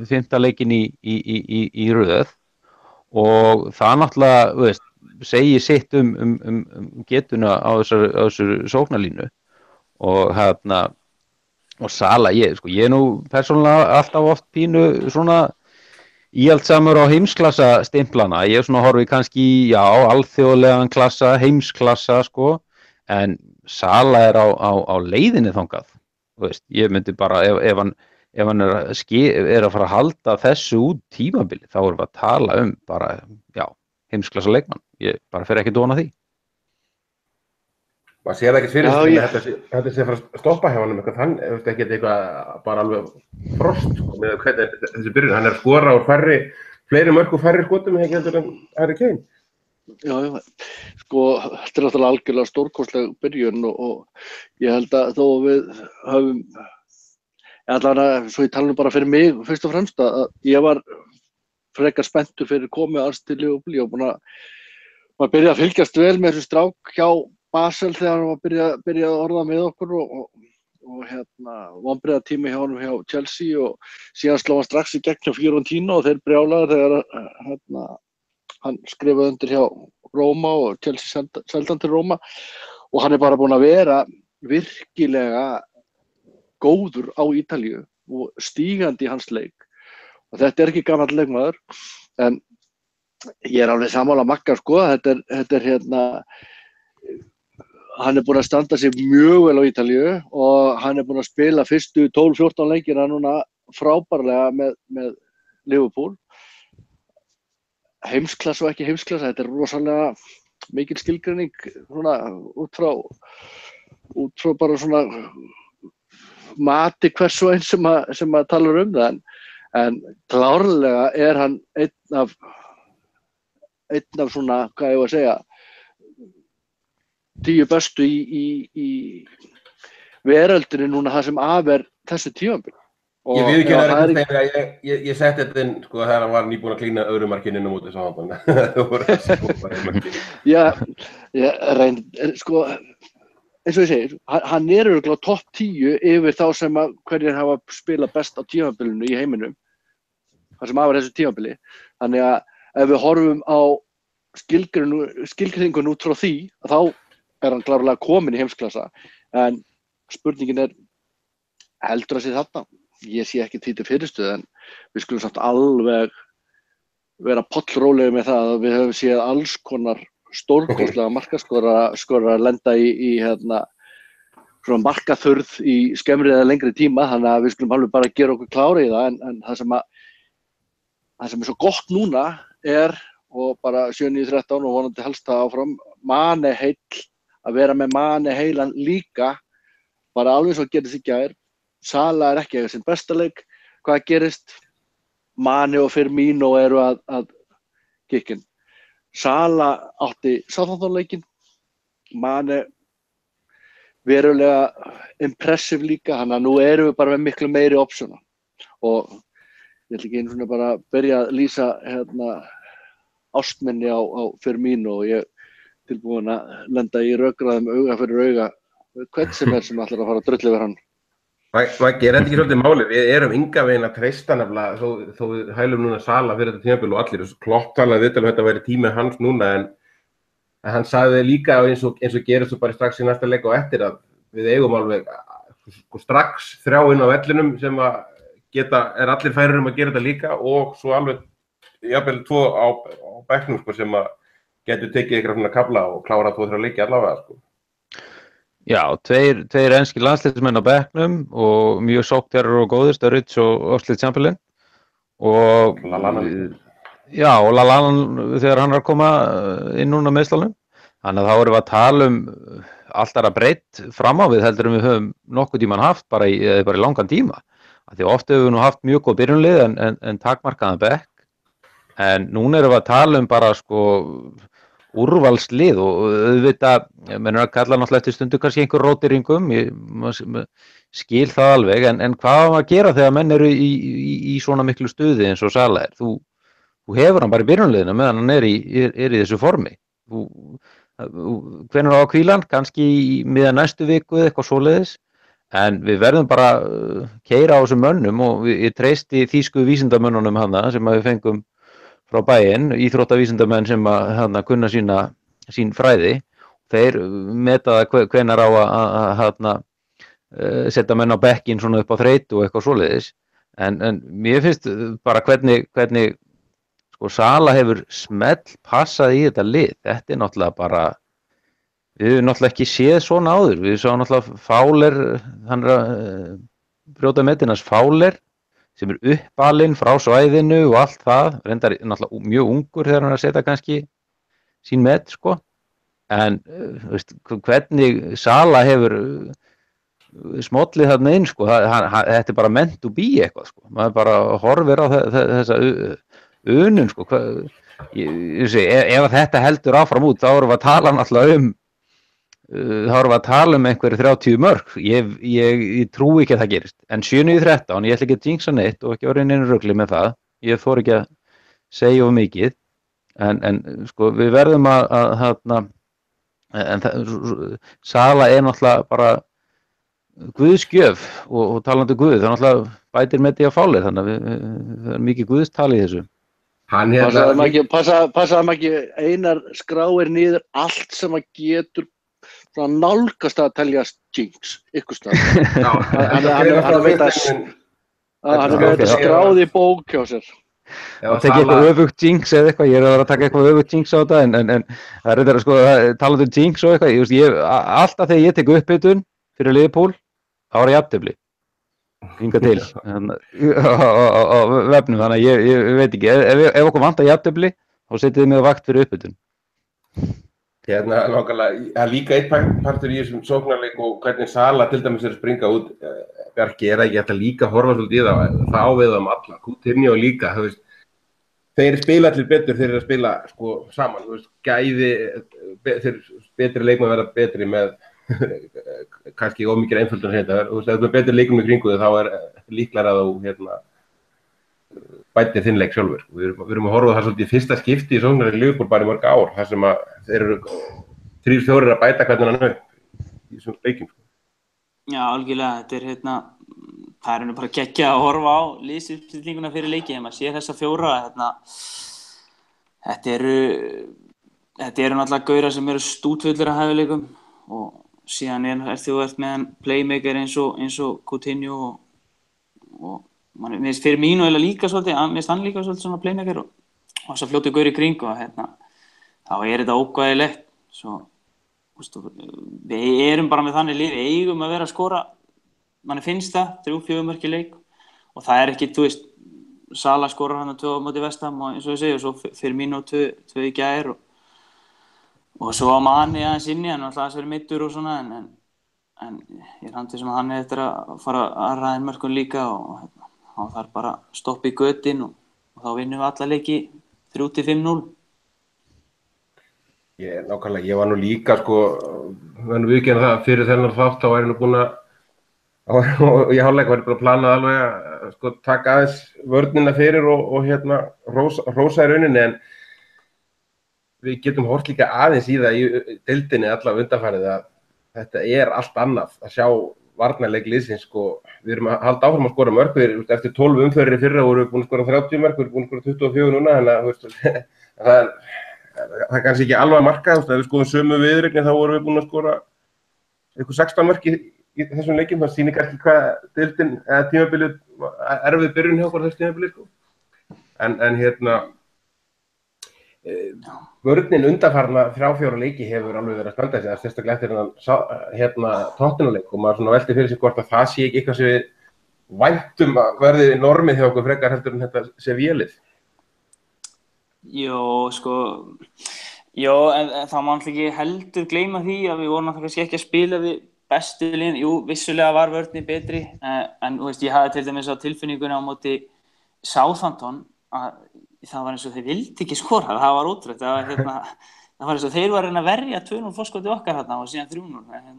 S3: 5. leikinn í röð og það náttúrulega segir sitt getuna á þessu sóknarlínu og og Sala, ég nú persónulega alltaf oft pínu svona íhaldsamur á heimsklassa stimplana, ég svona horfi kannski alþjóðlegan klassa, heimsklassa sko, en Sala á leiðinni þangað, ég myndi bara ef hann að fara að halda þessu út tímabili, þá erum við að tala bara, heimsklassa leikmann, ég bara fer ekki dóna því.
S1: Maður sér ekki fyrir sig að þetta sé að fara að stoppa hjá honum eitthvað þannig, ekki eitthvað bara alveg frost með hvernig þessi byrjun, hann að skora úr fleiri mörg og færri skotum ekki heldur en Harry Kane.
S2: Já, sko, þetta náttúrulega algjörlega stórkostleg byrjun og ég held að þó við höfum, allavega svo ég tala bara fyrir mig fyrst og fremst að ég var frekar spenntur fyrir komið alls til Liverpool, ég var búin að byrja að fylgjast vel með þessu strák hjá Basel þegar hann var byrjað að orða með okkur og vonbrigðatími hjá honum hjá Chelsea og síðan sló hann strax í gegn hjá Fiorentina og þeir brjálaði þegar hann skrifaði undir hjá Róma og Chelsea seldi hann til Róma og hann bara búinn að vera virkilega góður á Ítalíu og stígandi í hans leik og þetta ekki gamall leikmaður en ég alveg sammála Magga sko, þetta hann búinn að standa sig mjög vel á Ítalíu og hann búinn að spila fyrstu 12-14 leikina núna frábærlega með Liverpool. Heimsklassa og ekki heimsklassa, þetta rosalega mikil skilgreining svona, út frá bara svona mati hvers og eins sem að tala það en klárlega hann einn af svona, hvað ég að segja 10 bestu í veröldinni núna það sem af þessu tímabili.
S1: Ég við ekki að ég setti þetta inn sko þegar hann var nýbúinn að klína öðru markinu inn á móti Southampton. Það voru þessi markinu.
S2: Sko eins og ég segir, hann örugglega topp 10 yfir þá sem hverjir hafa spilað best á tímabilinu í heiminum. Það sem af þessu tímabili. Þannig að ef við horfum á skilgreiningun út frá því, þá hann klárlega kominn í heimsklassa, en spurningin heldur að sé þarna. Ég sé ekki því til fyrirstöðu, en við skulum samt alveg vera pollrólegir með það að við höfum séð alls konar stórkostlega markaskorara lenda í svona markaþurrð í skemmri eða lengri tíma, þannig að við skulum alveg bara gera okkur klára í það, en það sem svo gott núna og bara 7-9-13 og vonandi helst það áfram, Mane heill, að vera með Mane heilan líka, bara alveg svo gerðist í gær. Sala ekki eiga sinn besta leik, hvað gerist? Mane og Firmino eru að kikkin. Sala átti Southampton leikinn, Mane verulega impressive líka, þannig að nú erum við bara með miklu meiri optiona og ég ætla ekki einu svona bara að byrja að lýsa ástminni á Firmino og ég tilbúin að lenda í rökræðum auga fyrir auga hvern sem ætlar að fara að drullu yfir hann.
S1: Það gerir ekki svolítið máli, við erum enga veginn að treysta nefnilega þó við hælum núna Sala fyrir þetta tímabil og allir Klopp talaði viðtal þetta væri tími hans núna en hann sagði líka eins og gerist svo bara strax í næsta leik og eftir að við eigum alveg strax 3 inn á vellinum sem að er allir færir að gera þetta líka og svo alveg jafnvel 2 á bekknum sko, sem að getur tekið ykkur svona kafla og klára 2-3 leiki allavega sko.
S3: Já, tveir enskir landsliðsmenn á bekknum og mjög sókntjarfir og góðir, Sturridge og Oxlade-Chamberlain og Lallana þegar hann er að koma inn núna meðslalnum. Þannig að þá erum við að tala allt aðra breytt fram á við heldur við höfum nokkuð tíman haft bara í langan tíma. Því oft höfum við nú haft mjög góð byrjunlið en takmarkaðan bekk. En núna erum við að tala bara sko úrvalslið og auðvitað, menn að kalla náttúrulega eftir stundu kannski einhver rótiringum, skil það alveg, en hvað á að gera þegar menn eru í svona miklu stuði eins og Sala er? Þú hefur hann bara í byrjunliðinu meðan hann er í þessu formi. Hvenær á að hvíla hann? Kannski miðað næstu viku eða eitthvað svoleiðis, en við verðum bara keyra á þessum mönnum og ég treysti þýsku vísindamönnunum hana sem að við fengum frá bæinn, íþróttavísindamenn sem að kunna sín fræði. Þeir meta það hvenær á að setja menn á bekkinn svona upp á þreytu og eitthvað svoleiðis. En mér finnst bara hvernig sko Sala hefur smell passað í þetta lið. Þetta er náttúrulega bara, við hefum náttúrulega ekki séð svona áður. Við sáum náttúrulega Fowler, hann er að brjóta metinans Fowler, sem er uppalinn frá svæðinu og allt það, reyndar náttúrulega mjög ungur þegar hann er að setja kannski sín met, sko. En veist, hvernig Sala hefur smollið þarna inn, sko, þetta er bara meant to be eitthvað, sko. Maður bara horfir á þessa unun, sko. Ef þetta heldur áfram út, þá erum við að tala náttúrulega einhverju 30 mörk. Ég trúi ekki að það gerist. En 7-13, ég ætla ekki að jinxa neitt og ekki orðið neinu rugli með það. Ég þori ekki að segja of mikið. En sko, við verðum Sala er náttúrulega bara guðsgjöf og talandi guð. Það náttúrulega bætir með því að Fowler, þannig að það er mikið guðstali í þessu.
S2: Passaði maður ekki Einar skráir niður allt sem að getur nálgast að teljast jinx, ykkur stað. Hann veit að skráði í bók hjá sér.
S3: Það tekið eitthvað öfugt jinx eða eitthvað, ég er að taka eitthvað öfugt jinx á þetta, en það er reyndar að sko, talandi jinx og eitthvað, alltaf þegar ég tek upphitun fyrir Liverpool, þá er ég jafntefli, hingað til, á vefnum, þannig að ég veit ekki, ef okkur vantar jafntefli, þá setjið þið mig á vakt fyrir upphitun.
S1: Nákvæmlega, líka einn partur í þessum sóknarleik og hvernig Sala til dæmis er að springa út, Bjarki er ekki að líka horfa svolítið í það á við alla, Coutinho líka, þeir spila allir betur, þeir eru að spila sko saman, gæði, þeir betri leikmenn verða betri með kannski ómikið einföldun þetta, ef þú er betri leikmenn í kringu þig þá er líklega að þú bætir þinn leik sjálfur. Við erum að horfa það svolítið í fyrsta skipti í sóknarleik Liverpool bara í mörg ár, þar sem að þeir eru 3-4 að bæta hvernig hann upp í þessum leikjum.
S4: Já, algjörlega, þetta það er bara geggjað að horfa á liðsuppstillinguna fyrir leiki, þegar maður sér þessa 4, þetta eru náttúrulega gaurar sem eru stútfullir af hæfileikum og síðan þú ert með hann playmaker eins og Coutinho og mér finnst fyrir mínu eða líka svolítið, mér finnst hann líka svolítið svona playmaker og þess að fljóta gaur í kring og þá er þetta ógæðilegt. Svo, við erum bara með þannig lið, við eigum að vera að skora, manni finnst það, 3-4 mörk í leik og það er ekki, Sala skorar hann 2 á móti West Ham og eins og ég segi, og svo fyrir mínu 2 í gær og svo á Mane aðeins inni, hann alltaf að vera meiddur og svona, en ég handið sem að hann eftir að fara að ræða mörkun líka og þá þarf bara að stoppa í götin og þá vinnum við alla leiki 3-5-0.
S1: Nákvæmlega, ég var nú líka sko, viðurkenna það fyrir þennan þátt, þá væri nú búin og ég hálfleik var bara að plana alveg að sko taka aðeins vörnina fyrir og rósa í rauninni, en við getum hort líka aðeins í það í deildinni allavega undanfarið að þetta er allt annað að sjá varnarleik liðsins, sko, við erum að halda áfram að skora mörk, eftir 12 umferðir í fyrra vorum við búin að skora 30 mörk, við erum búin að skora 24 núna, þannig að það er kannski ekki alveg að marka, ef við skoðum sömu viðureign þá vorum við búin að skora eitthvað 16 mörk í þessum leikjum, það sýnir kannski hvað deildin eða tímabilið erfið byrjun hjá okkur þessu tímabilið, sko. En vörnin undanfarna 3-4 leiki hefur alveg verið að standa sig, sérstaklega eftir Tottenham-leik og maður svona velti fyrir sig hvort að það sé ekki eitthvað sem við væntum að verði normið hjá okkur frekar heldur en þetta Sevilla-lið.
S4: Jó, en það má alltaf ekki heldur gleyma því að við vorum alltaf kannski ekki að spila við bestu liðin. Jú, vissulega var vörnin betri, en þú veist, ég hafði til dæmis á tilfinningunni á móti Southampton að það var eins og þeir vildi ekki skora, það var ótrúlegt, það var eins og þeir var að reyna að verja 2-0 forskoti okkar þarna og síðan 3-0.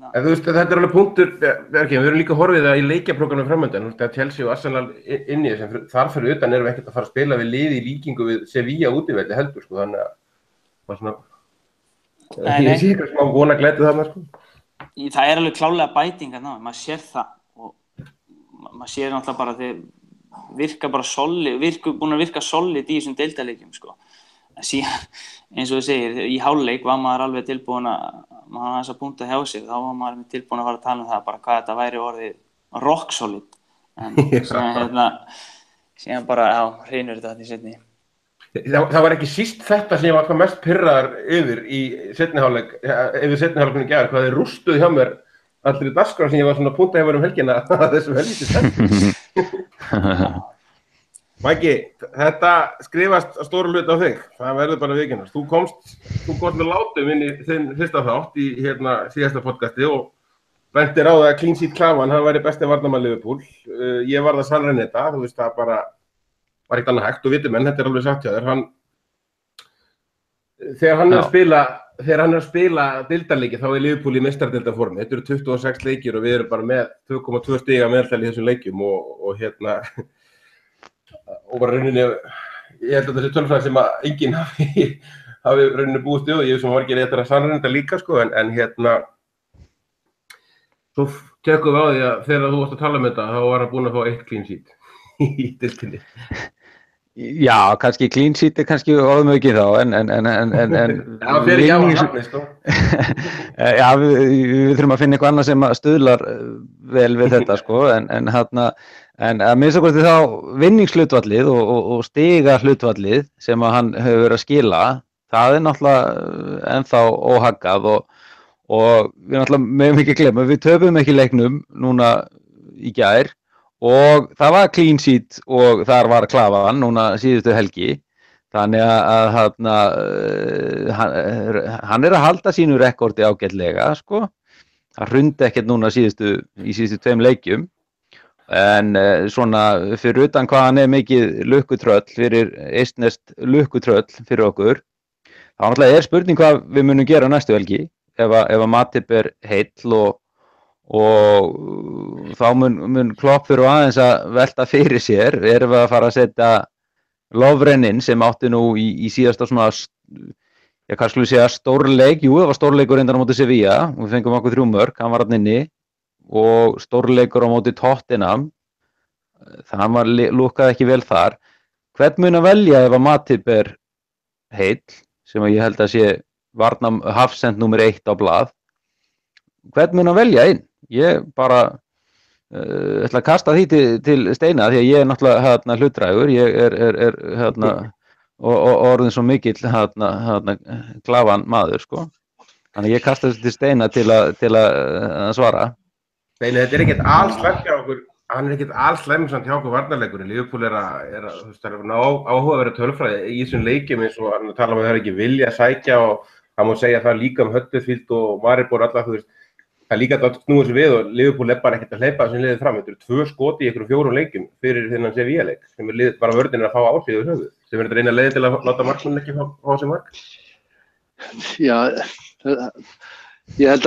S1: En þú veist, þetta alveg punktur, við erum líka horfið það í leikjaprógramminu framöndan, þegar Chelsea og Arsenal inni þessum, þar fyrir utan erum við ekkert að fara að spila við lið í líkingu við Sevilla útivelli heldur, sko, þannig að maður svona, ég sé eitthvað smá vona glætið þarna, sko.
S4: Það alveg klálega bætingar ná, maður sér það og maður sér náttúrulega bara þeir virka bara búin að virka solid í þessum deildarleikjum, sko. Síðan, eins og þú segir, í hálfleik var maður alveg tilbúin maður hafði þess að punkta hjá sig, þá var maður tilbúin að fara að tala um það, bara hvað þetta væri orðið rock solid. En síðan bara, hreinur þetta í seinni.
S1: Það var ekki síst þetta sem ég var hvað mest pirraður yfir í seinni hálfleikunum í gær, hvað þeir rústuðu hjá mér allir í dagskrá sem ég var svona að punkta hjá helgina að þessum helvítis þetta. Mæki, þetta skrifast að stóru hluti á þig, það verður bara viðurkennast. Þú komst með látum inn í þinn fyrsta þátt í síðasta podcasti og bentir á það að Clean Sheet Klavan, hann væri besti varnarmann Liverpool. Ég var það sannreyna þetta, þú veist, það bara var ekkert annað hægt og viti menn, þetta alveg sagt hjá þér. Þegar hann er að spila deildarleiki þá Liverpool í meistaradeildarformi. Þetta eru 26 leikir og við erum bara með 2,2 stiga meðaltal í þessum leikjum og bara rauninni, ég held að þessi tölfræði sem að enginn hafi rauninni búist við og ég sem var ekki réttar að sannreyna þetta líka, sko, en svo tekum við á því að þegar þú varst að tala um þetta, þá var hann búinn að fá 1 clean sheet í deildinni.
S3: Já, kannski clean sheet kannski orðum við ekki þá,
S1: Já, fyrir ekki á hann, sko.
S3: Já, við þurfum að finna eitthvað annað sem stuðlar vel við þetta, sko, en að minnsta kosti þá vinningshlutvallið og stiga hlutvallið sem að hann hefur verið að skila, það náttúrulega ennþá óhaggað og við náttúrulega meðum ekki glemma, við töpum ekki leiknum núna í gær og það var clean sheet og þar var Klavan núna síðustu helgi, þannig að hann er að halda sínu rekordi ágætlega, sko, það hrundi ekkert núna í síðustu 2 leikjum. En svona fyrir utan hvað hann mikið lukkutröll fyrir eistneskt lukkutröll fyrir okkur þá náttúrulega spurning hvað við munum gera næstu helgi ef að Matip heill og þá mun Klopp fyrir aðeins að velta fyrir sér erum við að fara að setja Lovren inn sem átti nú í síðasta svona hvað skulum við segja stórleik, jú það var stórleikur reyndar á móti Sevilla og við fengum okkur 3 mörk, hann var þarna inni og stórleikur á móti Tottenham, það lúkkaði ekki vel þar. Hvern mun að velja ef að Matip heill, sem ég held að sé hafsend númer 1 á blað, hvern mun að velja inn? Ég bara ætla að kasta því til Steina því að ég náttúrulega hlutdrægur, ég og orðin svo mikill Klavan maður, sko. Þannig ég kasta þessu til Steina til að svara.
S1: Steini, þetta ekkert allslæmt hjá okkur, hann ekkert allslæmt hjá okkur varnarleikurinn. Liverpool þú veist, það ná áhugaverða tölfræði í þessum leikjum eins og hann tala um að það ekki vilja sækja og það má segja það líka Huddersfield og Maribor alla, þú veist, það líka að snúa sér við og Liverpool bara ekkert að hleypa þessum liðið fram. Þetta eru 2 skoti í einhverjum 4 leikjum fyrir þennan Sevilla-leik sem bara vörðin að fá áhrif yfir höfuð, sem þetta reyna leiðin til að láta markmann ekki fá sér mark.
S2: Já, ég held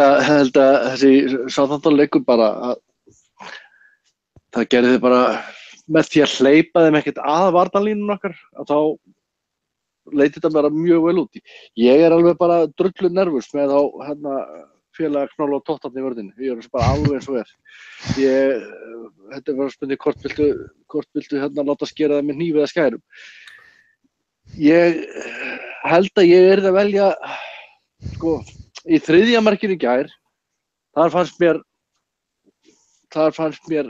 S2: að þessi Southampton-leikur bara það gerði þið bara með því að hleypa þeim ekkert að varnarlínunum okkar að þá leit þetta bara mjög vel út. Ég alveg bara drullu nervus með þá félaga Knoll og Tottenham í vörðinni. Ég bara alveg eins og þetta var spurning hvort viltu láta skera það með hnífi eða skærum. Ég held að ég yrði að velja sko í 3. markinu í gær, þar fannst mér þar fannst mér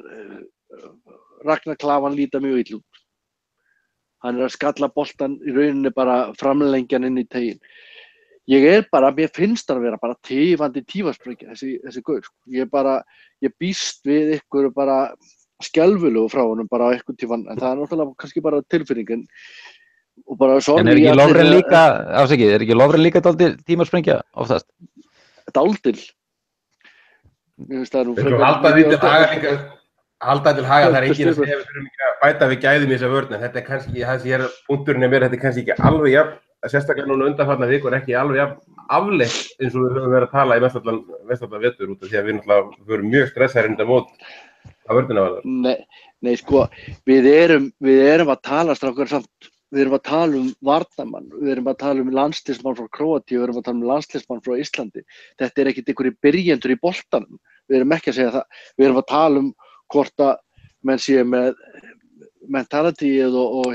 S2: Ragnar Klavan líta mjög illa út. Hann að skalla boltan í rauninni bara framlengjan inn í tegin. Mér finnst hann að vera bara tifandi tífasprengja, þessi gaur. Ég býst við ykkur bara skelfilegu frá honum bara á einhvern tímann, en það náttúrulega kannski bara tilfinningin. Og bara sorry.
S3: En er ekki Lofren líka dálítil tímasprengja oftast?
S2: Dálítil? Mér finnst það nú
S1: Halda til haga, það er enginn að segja við þurfum ekki að bæta við gæðum í þessa vörn, en þetta er kannski, það sem punkturinn mér, þetta er kannski ekki alveg jafn, sérstaklega núna undanfarna vikur, ekki alveg jafn afleitt eins og við höfum verið að tala í mestallan vetur út af því að við náttúrulega vorum mjög stressaðir undan mót á vörnina var það.
S2: Nei, sko, við erum að tala strákar samt, við erum að tala varnarmann, við erum að tala landsliðsmann frá Króatíu, við erum að tala landsliðsmann frá Íslandi. Þetta er ekkert einhverjir byrjendur í boltanum, við erum ekki að segja það, við erum að tala hvort að menn séu með mentalityið og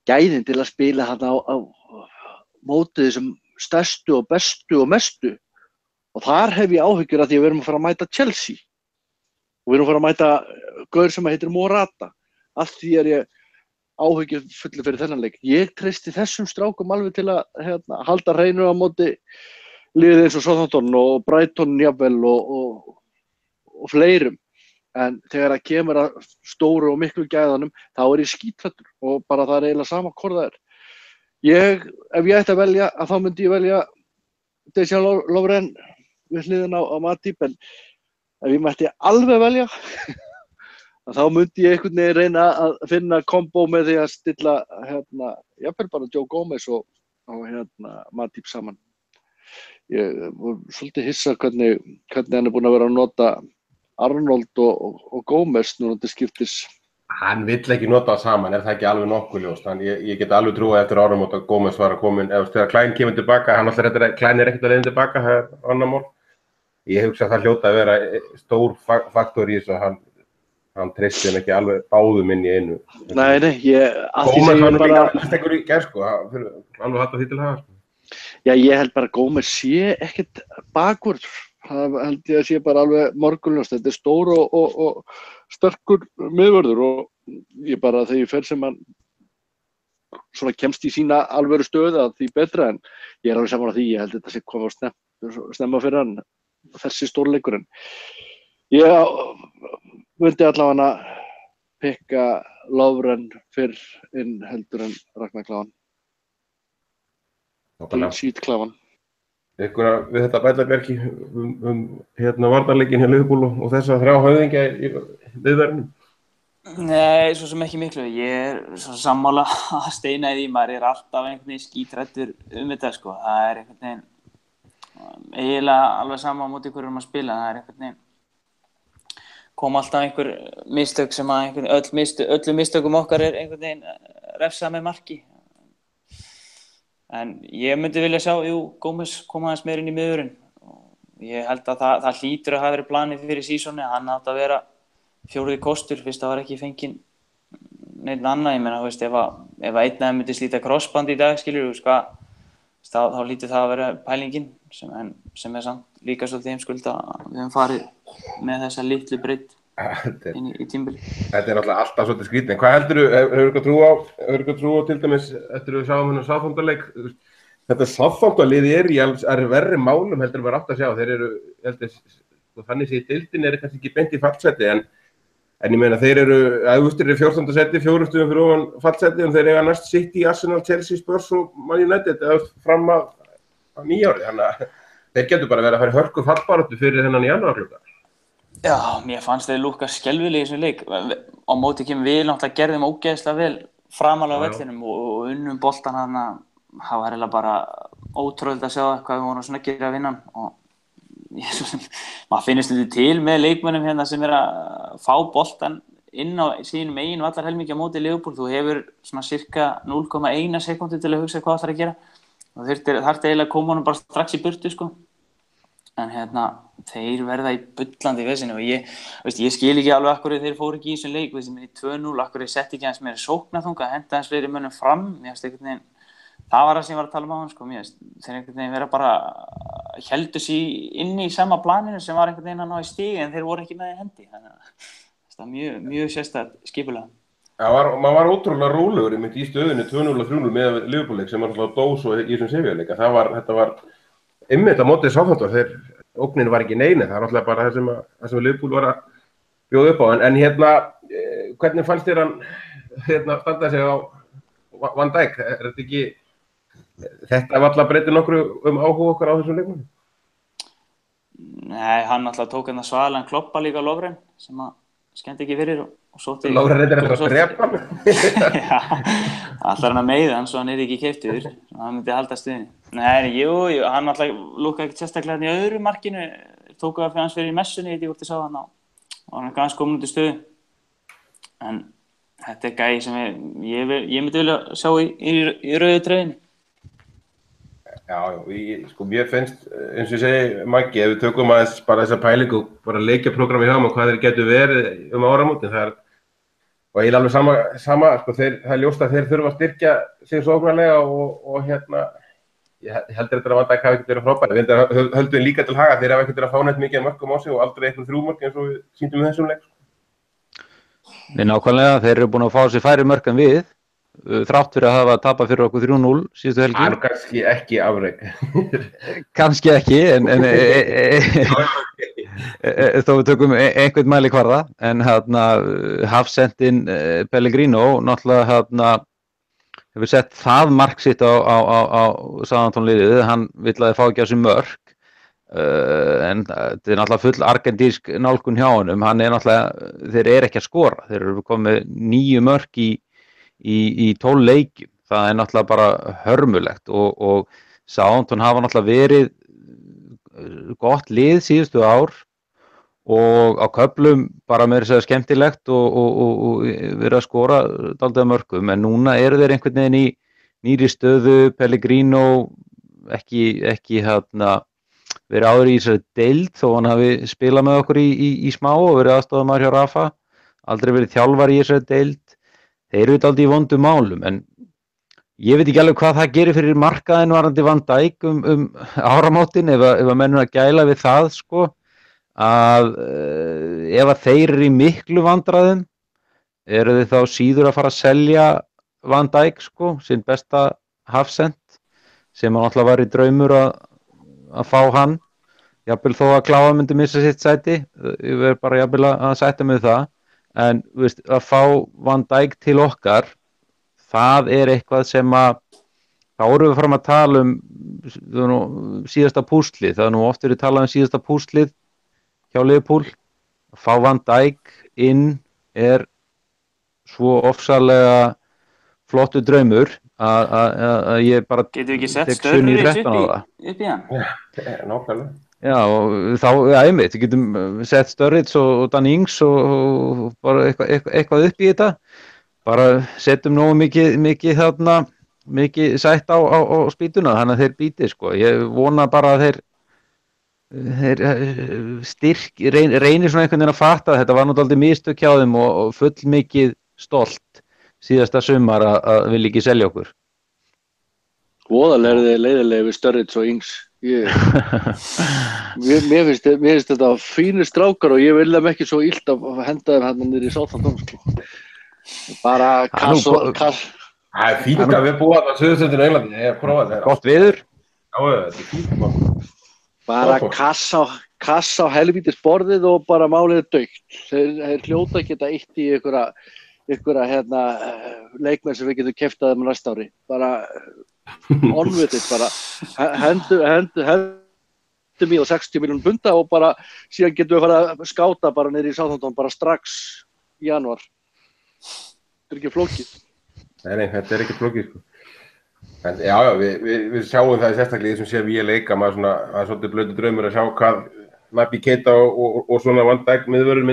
S2: gæðin til að spila þarna á móti þessum stærstu og bestu og mestu. Og þar hef ég áhyggjur af því að við erum að fara að mæta Chelsea. Og við erum að fara að mæta gaur sem heitir Morata. Af því er ég áhyggjur fullu fyrir þennan leik. Ég treysti þessum strákum alveg til að halda hreinu á móti liðið eins og Southampton og Brighton jafnvel og fleirum. En þegar það kemur að stóru og miklu gæðanum, þá er ég skítrættur og bara það er eiginlega sama hvort það er. Ef ég ætti að velja, þá myndi ég velja Dejan Lovren við hliðina á Matip, en ef ég mætti alveg velja, þá myndi ég einhvern veginn reyna að finna kombo með því að stilla jafnvel bara Joe Gomez og Matip saman. Ég var svolítið hissa hvernig hann er búinn að vera að nota Arnold og Gómez núna til skiptis.
S1: Hann vill ekki nota það saman, er það ekki alveg nokkuð ljóst. Ég get alveg trúið eftir áramót að Gómez var að komin, þegar Klein kemur tilbaka, Klein er ekkert að leiðin tilbaka, það er annar mál. Ég hugsa að það hljóta að vera stór faktor í þess að hann treysti hann ekki alveg báðum inn í einu.
S2: Nei,
S1: Gómez var nú líka stekkur í gerð, alveg hatt að því til hafa.
S2: Já, ég held bara að Gómez sé ekkert bakvörð. Það held ég að sé bara alveg morgunljóst. Þetta er stór og sterkur miðvörður og ég bara þegar ég fer sem hann svona kemst í sína alvöru stöðu að því betra, en ég er alveg saman á því, ég held þetta sé koma snemma fyrir hann þessi stórleikurinn. Ég myndi allavega pikka Lovren fyrr inn heldur en Ragnar Klavan. Sít Klavan.
S1: Eitthvað við þetta bæta Bjarki varnarleikinn hjá Liverpool og þessa þrjá höfðingja í viðverðinum?
S4: Nei, svo sem ekki miklu. Ég er svo sammála að steina í því, maður er alltaf einhvern veginn skítrættur þetta sko. Það er einhvern veginn eiginlega alveg sama á móti hverjum að spila. Það er einhvern veginn koma alltaf einhver mistök sem að öllum mistökum okkar er einhvern veginn refsað með marki. En ég myndi vilja sjá, Gómez koma aðeins meira inn í miðurinn. Ég held að það hlýtur að hafa verið planið fyrir sísoni, hann átti að vera fjórði kostur, fyrst það var ekki fenginn neitt annað. Ég meina, ef einn af þeim myndi slíta krossband í dag, þá hlýtur það að vera pælingin, sem er samt líka svolítið heimskulda að við höfum farið með þessa litlu breidd inn í tímabili.
S1: Þetta er alltaf svolítið skrítið. Hvað heldurðu, hefur eitthvað trú á til dæmis eftir að við sáum hennar Southampton-leik? Þetta Southampton-liði er í verri málum heldur en maður átt að sjá. Þeir eru, þannig sé deildin er kannski ekki beint í fallseti, en ég meina þeir eru, auðvitað eru 14. seti, 4 stigum fyrir ofan fallseti, en þeir eiga næst City, Arsenal, Chelsea, Spurs og Man United fram að nýjári. Þannig að þeir getur bara verið að fara í hörku fallbaráttu fyrir þennan janúarglugga.
S4: Já, mér fannst þeir lúkka skelfilega í þessum leik. Á móti kemur við náttúrulega gerðum ógeðslega vel framalega á vellinum og unnum boltan þarna. Það var eiginlega bara ótrúlegt að sjá hvað við vorum snöggir að vinna hann. Maður finnst þetta til með leikmönnum hérna sem er að fá boltan inn á sínum eigin vallarhelmingi á móti Liverpool. Þú hefur svona cirka 0,1 sekúndu til að hugsa hvað það þarf að gera. Og þarf eiginlega að koma honum bara strax í burtu sko. En þeir verða í bullandi veseni og ég skil ekki alveg af hverju þeir fóru ekki í þessum leik, í 2-0, af hverju setti ekki aðeins meira sóknarþunga, henta aðeins fleiri mönnum fram. Mér finnst einhvern veginn það var það sem ég var að tala um á hann, sko, mér veist, þeir einhvern veginn vera bara, héldu sig inni í sama planinu sem var einhvern veginn að ná í stig, en þeir voru ekki með í hendi, þannig að það er mjög sérstætt skipulega.
S1: Maður var ótrúlega rólegur í stöðunni 2-0 og 3-0 með Liverpool-leik sem var alltaf dós og í þessum Sevilla-leik. Þetta var einmitt á mótið Southampton, þegar ógnin var ekki neini, það er alltaf bara það sem Liverpool var að bjóða upp á. En hvernig fannst þér hann standa sig á Van Dijk? Þetta var alltaf breytið nokkru áhuga okkar á þessum leikum?
S4: Nei, hann alltaf tók hérna svaðalega Kloppa líka á Lovren, sem að skemmti ekki fyrir og sótti...
S1: Lovren reyndar að drepa hann?
S4: Já, alltaf hann að meiða hann svo hann ekki keyptur, hann myndi halda stuðinni. Nei, jú, hann alltaf lúkaði ekkert sérstaklega í öðru markinu, tóku það fyrir hans fyrir í messunni, ég veit hvort ég sá hann á, og hann gans komin út í stöðu. En þetta gæi sem ég myndi vilja sjá í rauðu treyjunni.
S1: Já, mér finnst, eins og ég segi, Maggi, ef við tökum aðeins bara þessa pælingu og bara leikjaprógramm í hjá og hvað þeir getur verið áramótin, og eiginlega alveg sama, það er ljóst að þeir þurfa að styrkja sig svo ógnarlega og ég heldur þetta að Van Dijk hafi ekkert verið frábæri. Við höldum líka til haga, þeir hafa ekkert verið að fá neitt mikið mörkum á sig og aldrei eitthvað 3 mörk eins og við sýndum í þessum leik.
S3: Nei, nákvæmlega, þeir eru búin að fá sér færri mörk en við, þrátt fyrir að hafa tapað fyrir okkur 3-0 síðustu helgi.
S1: Það er kannski ekki afrek.
S3: Kannski ekki, en þó við tökum einhvern mælikvarða, en hafsendinn Pellegrino náttúrulega hefur sett það mark sitt á Southampton liðið, hann vill fá ekki á sig mörk, en þetta er náttúrulega full argentínsk nálgun hjá honum, þeir eru ekki að skora, þeir eru komið 9 mörk í 12 leikjum, það er náttúrulega bara hörmulegt og Southampton hafa náttúrulega verið gott lið síðustu ár og á köflum bara með þess að skemmtilegt og verið að skora dálítið af mörkum, en núna eru þeir einhvern veginn í nýri stöðu, Pellegrino ekki verið áður í þessari deild þó hann hafi spilað með okkur í smá og verið aðstofamaður hjá Rafa, aldrei verið þjálfari í þessari deild. Þeir eru dálítið í vondum málum, en ég veit ekki alveg hvað það gerir fyrir markaðinn varðandi Van Dijk áramótin, ef að menn að gæla við það, sko, að ef að þeir eru í miklu vandræðum, eru þeir þá síður að fara að selja Van Dijk, sko, sinn besta hafsend, sem hann alltaf var í draumur að fá hann, jafnvel þó að Kláa myndi missa sitt sæti, ég verð bara jafnvel að sætta mig það. En að fá Van Dijk til okkar, það er eitthvað sem þá erum við farin að tala síðasta púslið, það er nú oft verið talað síðasta púslið hjá Liverpool, að fá Van Dijk inn er svo ofsalega flottur draumur að ég bara
S4: getur við ekki sett Sturridge upp í hann?
S1: Nákvæmlega.
S3: Já, og þá, einmitt, við getum sett Sturridge og Danny Ings og bara eitthvað upp í þetta, bara setjum nógu mikið sætt á spýtuna, þannig að þeir bíti, sko. Ég vona bara að þeir reynir svona einhvern veginn að fatta að þetta var náttúrulega mistök hjá þeim og full mikið stolt síðasta sumar að vilja ekki selja okkur.
S2: Voðalega er þið leiðilega við Sturridge og Ings. Mér finnst þetta fínir strákar og ég vil þeim ekki svo illt að henda þeim hérna niður í Southampton, sko. Bara kass.
S1: Það er fínt að við búum að Suðurströndinni í Englandi, ég hef prófað þetta.
S3: Gott veður.
S1: Já, þetta er fínt.
S2: Bara kass á helvítis borðið og bara málið dautt. Þeir hljóta geta eitt í einhverja leikmenn sem við getum keypt að þeim næsta ári. Bara onvitið, bara hendum í á 60 milljónum punda og bara síðan getum við fara að skáta bara niður í Southampton bara strax í janúar. Þetta er ekki flókið.
S1: Nei, þetta er ekki flókið, sko. En já, við sjáum það sérstaklega í þessum séum ég leika, það er svolítið blödu draumur að sjá hvað Naby Keita og svona Van Dijk miðvörður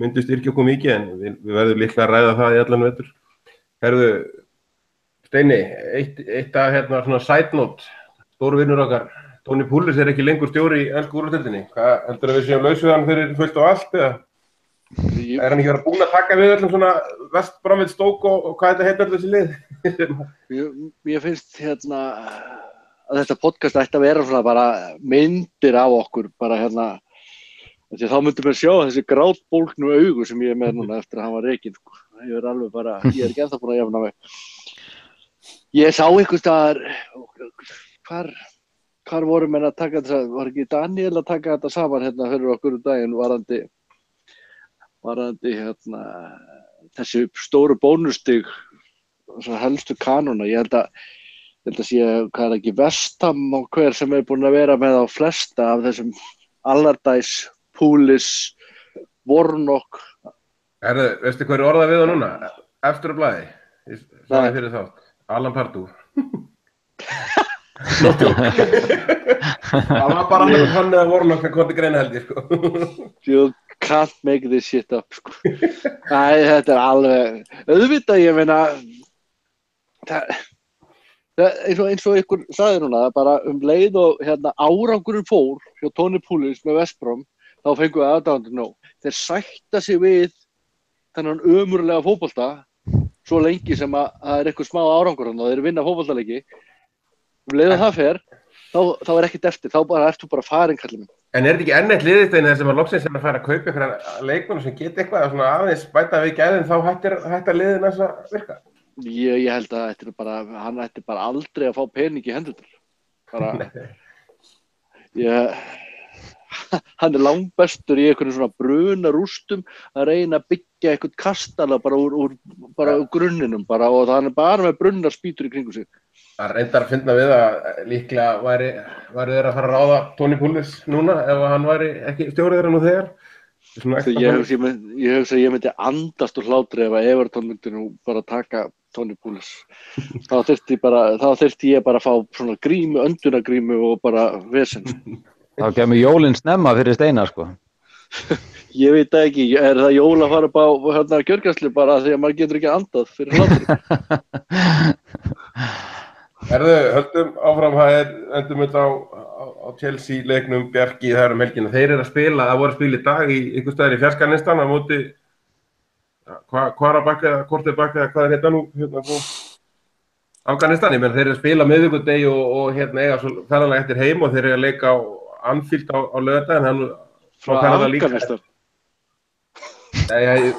S1: myndu styrkja okkur mikið, en við verðum líklega að ræða það í allan vetur. Herðu, Steini, eitt af svona side note, stórvinnur okkar, Tony Pulis er ekki lengur stjóri í ensku úrvalsdeildinni. Hvað heldur að við séum laus við hann fyrir fullt og allt, eða? Er hann ekki verið búinn að taka við öllum svona West Bromwich Stoke og hvað þetta heitir allir þessi lið?
S2: Mér finnst að þetta podcast ætti að vera svona bara myndir af okkur, bara því þá myndum við sjá þessi grátbólgnu augu sem ég er með núna eftir að hann var rekinn, sko. Ég er alveg bara, ég er ekki ennþá búinn að jafna mig. Ég sá einhvers staðar, hvar voru menn að taka þetta, var ekki Daniel að taka þetta saman fyrir okkur daginn varðandi þessi stóru bónustig helstu kanóna. Ég held að sé, hvað er ekki, West Ham og hver sem er búinn að vera með á flesta af þessum Allardyce, Pulis, Warnock.
S1: Veistu hvað er orðað við það núna? Eftir á blaði. Ég sagði fyrir þátt. Alan Pardew. Það var bara hann eða Warnock að konti greina held ég, sko.
S2: You can't make this shit up, sko. Æ, þetta er alveg, auðvitað, ég meina, eins og ykkur sagði núna, bara leið og árangurinn fór hjá Tony Pulis með West Brom, þá fengu við aðdáendur nóg. Þeir sætta sig við þennan ömurlega fótbolta svo lengi sem að það er eitthvað smá árangur og þeir vinna fótboltaleiki. Leið og það fer, þá er ekkert eftir, þá ertu bara farin, kallinn minn.
S1: En er þetta ekki enn eitt liðið sem að loksins að fara að kaupa einhverja leikmenn sem geta eitthvað að svona aðeins bæta við gæðin, þá hættar liðin að virka?
S2: Ég held að hann ætti bara aldrei að fá pening í hendurnar. Hann er langbestur í einhvern svona brunarústum að reyna að byggja einhvern kastala bara úr grunninum bara, og hann er bara með brunarspýtur í kringum sig.
S1: Það reyndar að finna við að líklega væri þeir að fara að ráða Tony Pulis núna ef hann væri ekki stjórið þeirra nú þegar.
S2: Ég hugsa að ég myndi andast úr hlátri ef að Everton myndi nú bara taka Tony Pulis. Þá þyrfti ég bara að fá svona grímu, öndunagrímu og bara vesen.
S3: Þá kemur jólinn snemma fyrir Steinar, sko.
S2: Ég veit það ekki, er það jól að fara upp á gjörgæslu bara því að maður getur ekki andað fyrir hlátri?
S1: Höldum áfram, endum þetta á Chelsea leiknum Bjarki þar helgina. Þeir eru að spila, það voru að spila í dag í einhvers staðar í Fjarskanistan á móti Quarterback eða hvað er þetta nú Afganistan. Ég menn þeir eru að spila miðvikudegi og eiga svo ferðalega eftir heim og þeir eru að leika á Anfield á laugardaginn.
S2: Frá Afganistan?
S1: Nei,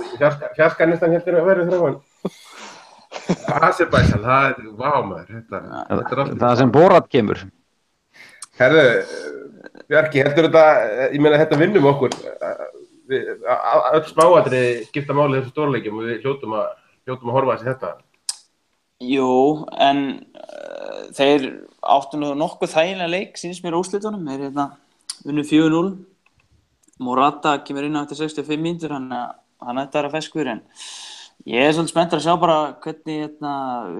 S1: Fjarskanistan heldur að verði þráin. Azerbaijan, vá maður, þetta
S3: það sem Borat kemur.
S1: Herðu, Bjarki, heldur ég meina þetta vinnum okkur. Öll smáatriði skipta máli þessu stórleikjum og við hljótum að horfa þessi þetta.
S4: Jú, en þeir áttu nú nokkuð þægilega leik, sýnist mér úrslitunum. Þeir unnu 4-0. Morata kemur inn á eftir 65 mínútur, hann ætti að vera feskur, en ég er svolítið spenntur að sjá bara hvernig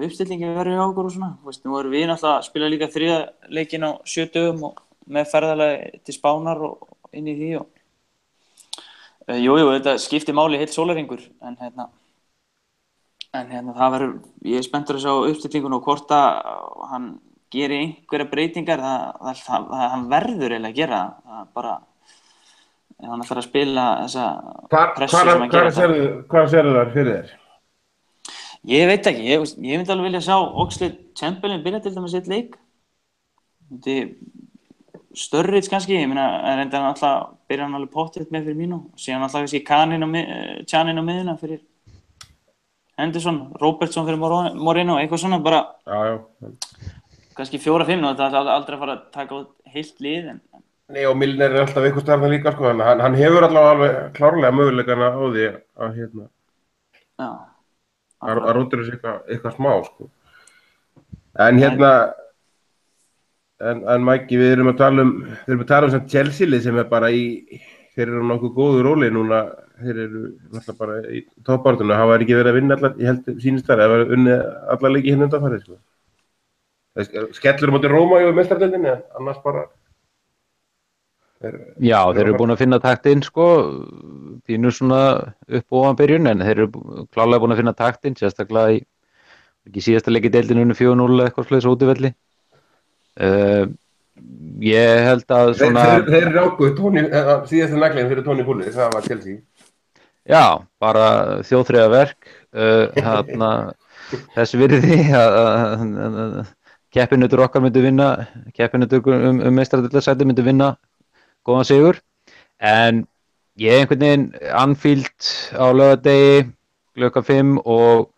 S4: uppstillingi verður hjá okkur og svona. Nú erum við náttúrulega að spila líka 3. leikinn á 7 dögum og með ferðalagi til Spánar og inn í því. Jú, þetta skiptir máli heill sólarhringur, en það verður, ég er spenntur að sjá uppstillingun og hvort að hann gerir einhverja breytingar, hann verður eiginlega að gera það. Bara hann ætlar að spila þessa pressu sem hann gerir.
S1: Hvað sérðu þar fyrir þér?
S4: Ég veit ekki, ég myndi alveg vilja sjá Oxlade-Chamberlain byrja til dæmis eitt leik. Sturridge kannski, ég meina, reyndar hann alltaf byrja hann alveg pottitt með fyrir mínu og síðan alltaf kannski Tjanin á miðuna fyrir Henderson, Robertson fyrir Moreno, eitthvað svona bara. Kannski 4-5, og þetta er aldrei að fara að taka út heilt lið, en
S1: Nei, og Milner er alltaf eitthvað starfna líka, sko, hann hefur alveg klárlega möguleikana á því að rúndur þessu eitthvað smá, sko. En en Mæki, við erum að tala um Chelsea-lið sem er bara þeir eru nokkuð góðu róli núna, þeir eru alltaf bara í toppbaráttunni, hafa ekki verið að vinna allar, ég held sýnist þar, það var unnið allar leiki hérna undanfarið, sko. Skellur á móti Róma í meistaradeildinni, en annars bara
S3: Já, þeir eru búin að finna taktinn, sko, pínu svona upp og ofan byrjun, en þeir eru klárlega búin að finna taktinn, sérstaklega í síðasta leik í deildinu unnu 4-0 eitthvað slags útivelli. Ég held að svona...
S1: Þeir ráku síðasta naglegin fyrir Tony Pulis, það var Chelsea.
S3: Já, bara þjóðþrifaverk, þess virði að keppinutur okkar myndu vinna, keppinutur meistaradeild myndu vinna góðan sigur, en ég einhvern veginn Anfield á laugardegi klukkan 5 og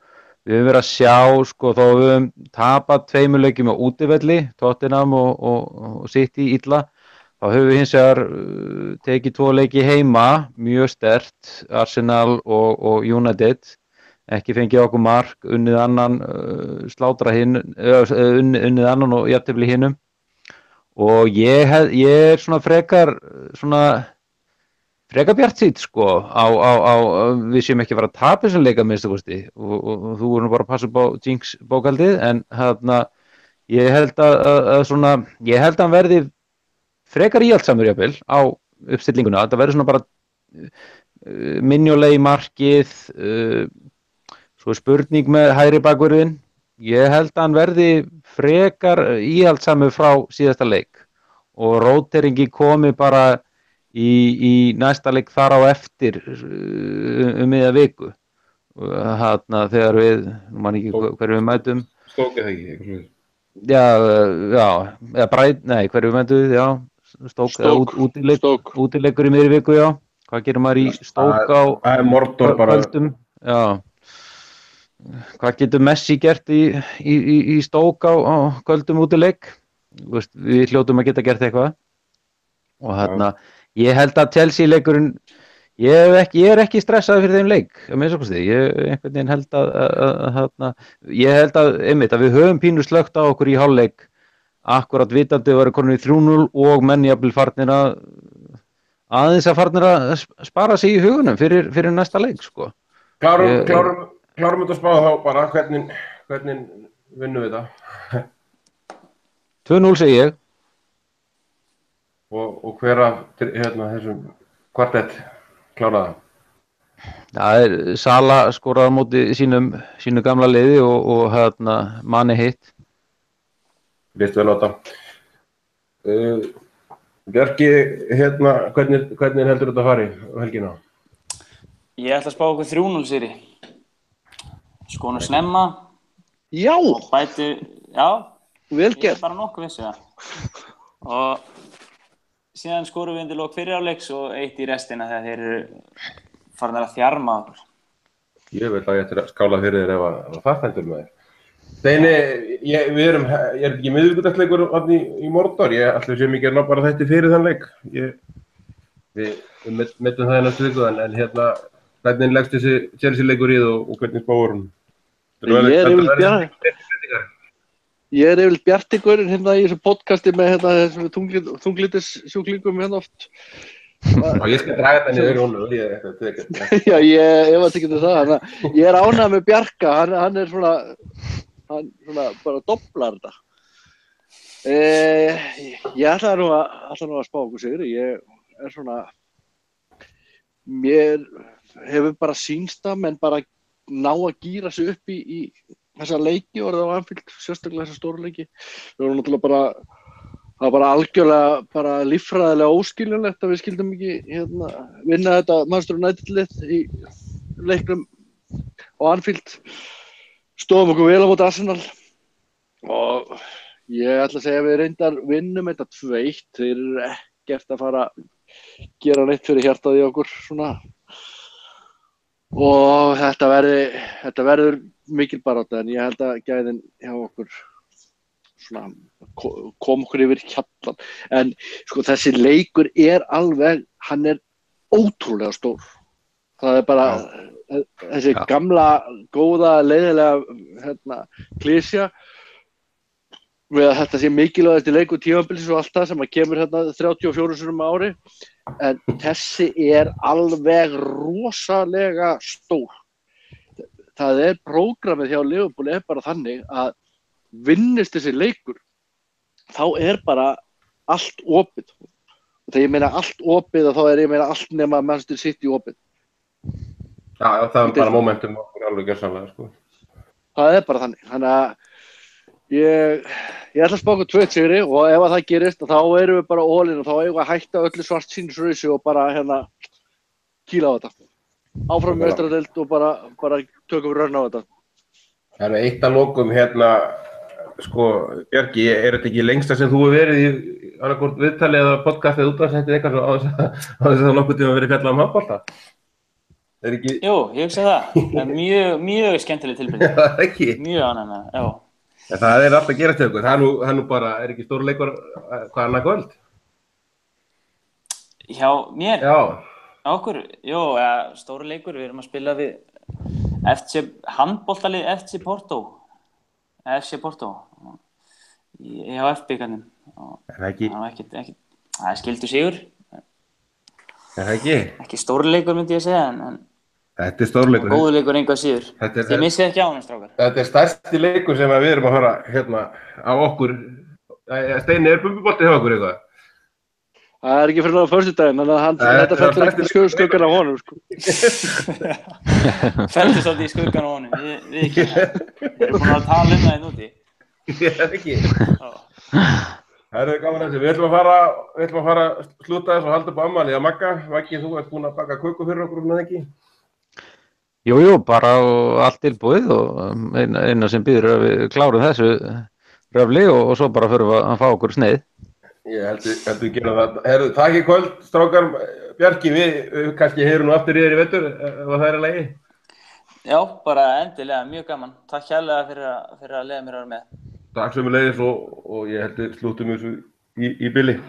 S3: við höfum verið að sjá, sko, þó við höfum tapað 2 leikjum á útivelli, Tottenham og City illa, þá höfum við hins vegar tekið 2 leiki heima, mjög sterkt, Arsenal og United, ekki fengið okkur mark, unnið annan, slátra hinn, unnið annan og jafntefli hinum. Og ég er svona frekar bjartsýnn, sko, á við séum ekki að fara að tapa þessum leik að minnsta kosti, og þú voru bara að passa upp á Jinx bókaldið, en ég held að hann verði frekar íhaldsamur jafnvel á uppstillinguna, þetta verður svona bara minjulegi markið, svo spurning með hægri bakvörðin, ég held að hann verði frekar íhaldsamur frá síðasta leik og róteringi komi bara í næsta leik þar á eftir miðja viku, þegar við, nú man ekki hverju við mætum.
S1: Stók eða ekki, eitthvað slúið.
S3: Já, hverju við mætum við, já. Útileikur í miðri viku, já. Hvað gerir maður í Stók á kvöldum? Já. Hvað getur Messi gert í Stók á kvöldum útileik? Við hljótum að geta gert eitthvað. Og ég held að Chelsea-leikurinn, ég er ekki stressaður fyrir þeim leik, að minnsta kosti. Einhvern veginn ég held að við höfum pínu slögt á okkur í hálfleik, akkurat vitandi að vera komin í 3-0 og menn jafnvel farnir aðeins að spara sig í hugunum fyrir næsta leik, sko.
S1: Klárum þetta að spá þá bara, hvernig vinnum við það?
S3: 2-0 segi ég.
S1: Og hver af þessum kvartett kláraða?
S3: Það er Sala skoraði á móti sínu gamla liði og Mane hitt.
S1: Lýst vel á þetta. Bjarki, hvernig heldur þetta að fari á helgina?
S4: Ég ætla að spá okkur 3-0 sigri. Skonu snemma.
S2: Já!
S4: Bæti, já.
S2: Vel gert.
S4: Ég er bara nokkuð vissi það. Og síðan skorum við undir lok fyrri áleiks og 1 í restina þegar þeir eru farin að þjarma okkur.
S1: Ég vil að ég ætti að skála fyrir þér ef það stendur með þér. Steini, ég er ekki miðvikudagsleikur í Mordor, ég ætla sem ekki að ná bara þetta fyrir þann leik. Við metum það í næstu viku, en hvernig leggst þessi Chelsea-leikur í og hvernig spáir hún?
S2: Ég er yfirleitt bjartigurinn í þessu podcasti með þessum þunglindissjúklingum oft.
S1: Ég skal draga þetta niður honum.
S2: Já, ég var ekki til það. Ég er ánægður með Bjarka, hann er svona bara doblar þetta. Ég ætla nú að spá okkur sigri. Ég er svona, mér hefur bara sýnst það, menn bara ná að gíra sig upp í þessa leiki og það var Anfield, sérstaklega þessa stóru leiki. Við vorum náttúrulega það var bara algjörlega bara líffræðilega óskiljanlegt að við skildum ekki vinna þetta Manchester United-lið í leiknum á Anfield. Stóðum okkur vel á móti Arsenal og ég ætla að segja að við reyndar vinnum þetta 2-1. Þeir eru ekkert að fara að gera neitt fyrir hjartað í okkur svona. Og þetta verður mikil barátta, en ég held að gæðin hjá okkur svona kom okkur yfir hjallan. En sko þessi leikur hann er ótrúlega stór. Það er bara þessi gamla, góða, leiðilega klísja við að þetta sé mikilvægasti leikur tímabilsins og allt það sem kemur 34 sinnum á ári. En þessi er alveg rosalega stór. Það er prógramið hjá Liverpool er bara þannig að vinnist þessi leikur, þá er bara allt opið. Og þegar ég meina allt opið, þá er ég meina allt nema Manchester City opið.
S1: Já, það er bara momentum okkur alveg gjörsamlega, sko.
S2: Það er bara þannig. Þannig að ég ætla að spá okkur 2 sigri og ef að það gerist, þá erum við bara all-in og þá eigum við að hætta öllu svartsýnisrausi og bara kýla á þetta. áfram meistaradeild og bara tökum við raun á þetta.
S1: Það er eitt að lokum hérna, sko, Bjarki, er þetta ekki lengsta sem þú hefur verið í annarkvort viðtali eða podcast eða útvarpsþætti eitthvað á þess að það nokkuð tíma verið fjallað handbolta? Ekki...
S4: Jú, ég hugsa það. Það er mjög skemmtileg tilbyrði.
S1: Það er ekki.
S4: Mjög ánægð með það, já.
S1: En það er alltaf að gerast hjá ykkur. Það er nú bara, er ekki stórleikur hvað annað kvöld?
S4: Hjá mér?
S1: Já.
S4: Okkur? Jú, stóri leikur. Við erum að spila við handboltalið FC Porto. FC Porto. Hjá FB-garnum.
S1: Er það ekki?
S4: Það er skildur sigur.
S1: Er það ekki?
S4: Ekki stóri leikur myndi ég segja, en
S1: þetta er stórleikur.
S4: Góður leikur engu að síður. Þið missið ekki á hann, strákar.
S1: Þetta er stærsti leikur sem við erum að fara hérna á okkur. Steini, er bumbubolti hjá okkur eitthvað?
S2: Það er ekki fyrir náða föstudaginn, þannig að þetta fellur ekki í skuggan á honum, sko.
S4: Fellur svolítið í skuggan á honum, við ekki. Við erum búin að tala það hérna úti.
S1: Ég er ekki. Það er gaman þessi. Við ætlum að fara að slúta þess og halda upp á afmæli. Já, Maggi, þú ert búin að baka köku fyrir okkur, eða ekki?
S3: Jú, bara allt tilbúið og eina sem býður að við klárum þessu röfli og svo bara förum við að fá okkur sneið.
S1: Ég held við gera það. Herru, takk í kvöld, strákar. Bjarki, við kannski heyrum nú aftur í þér í vetur, ef það er í lagi.
S4: Já, bara endilega, mjög gaman. Takk hérlega fyrir að leiða mér að vera með.
S1: Takk sömuleiðis og ég held við slúttum þessu í bili.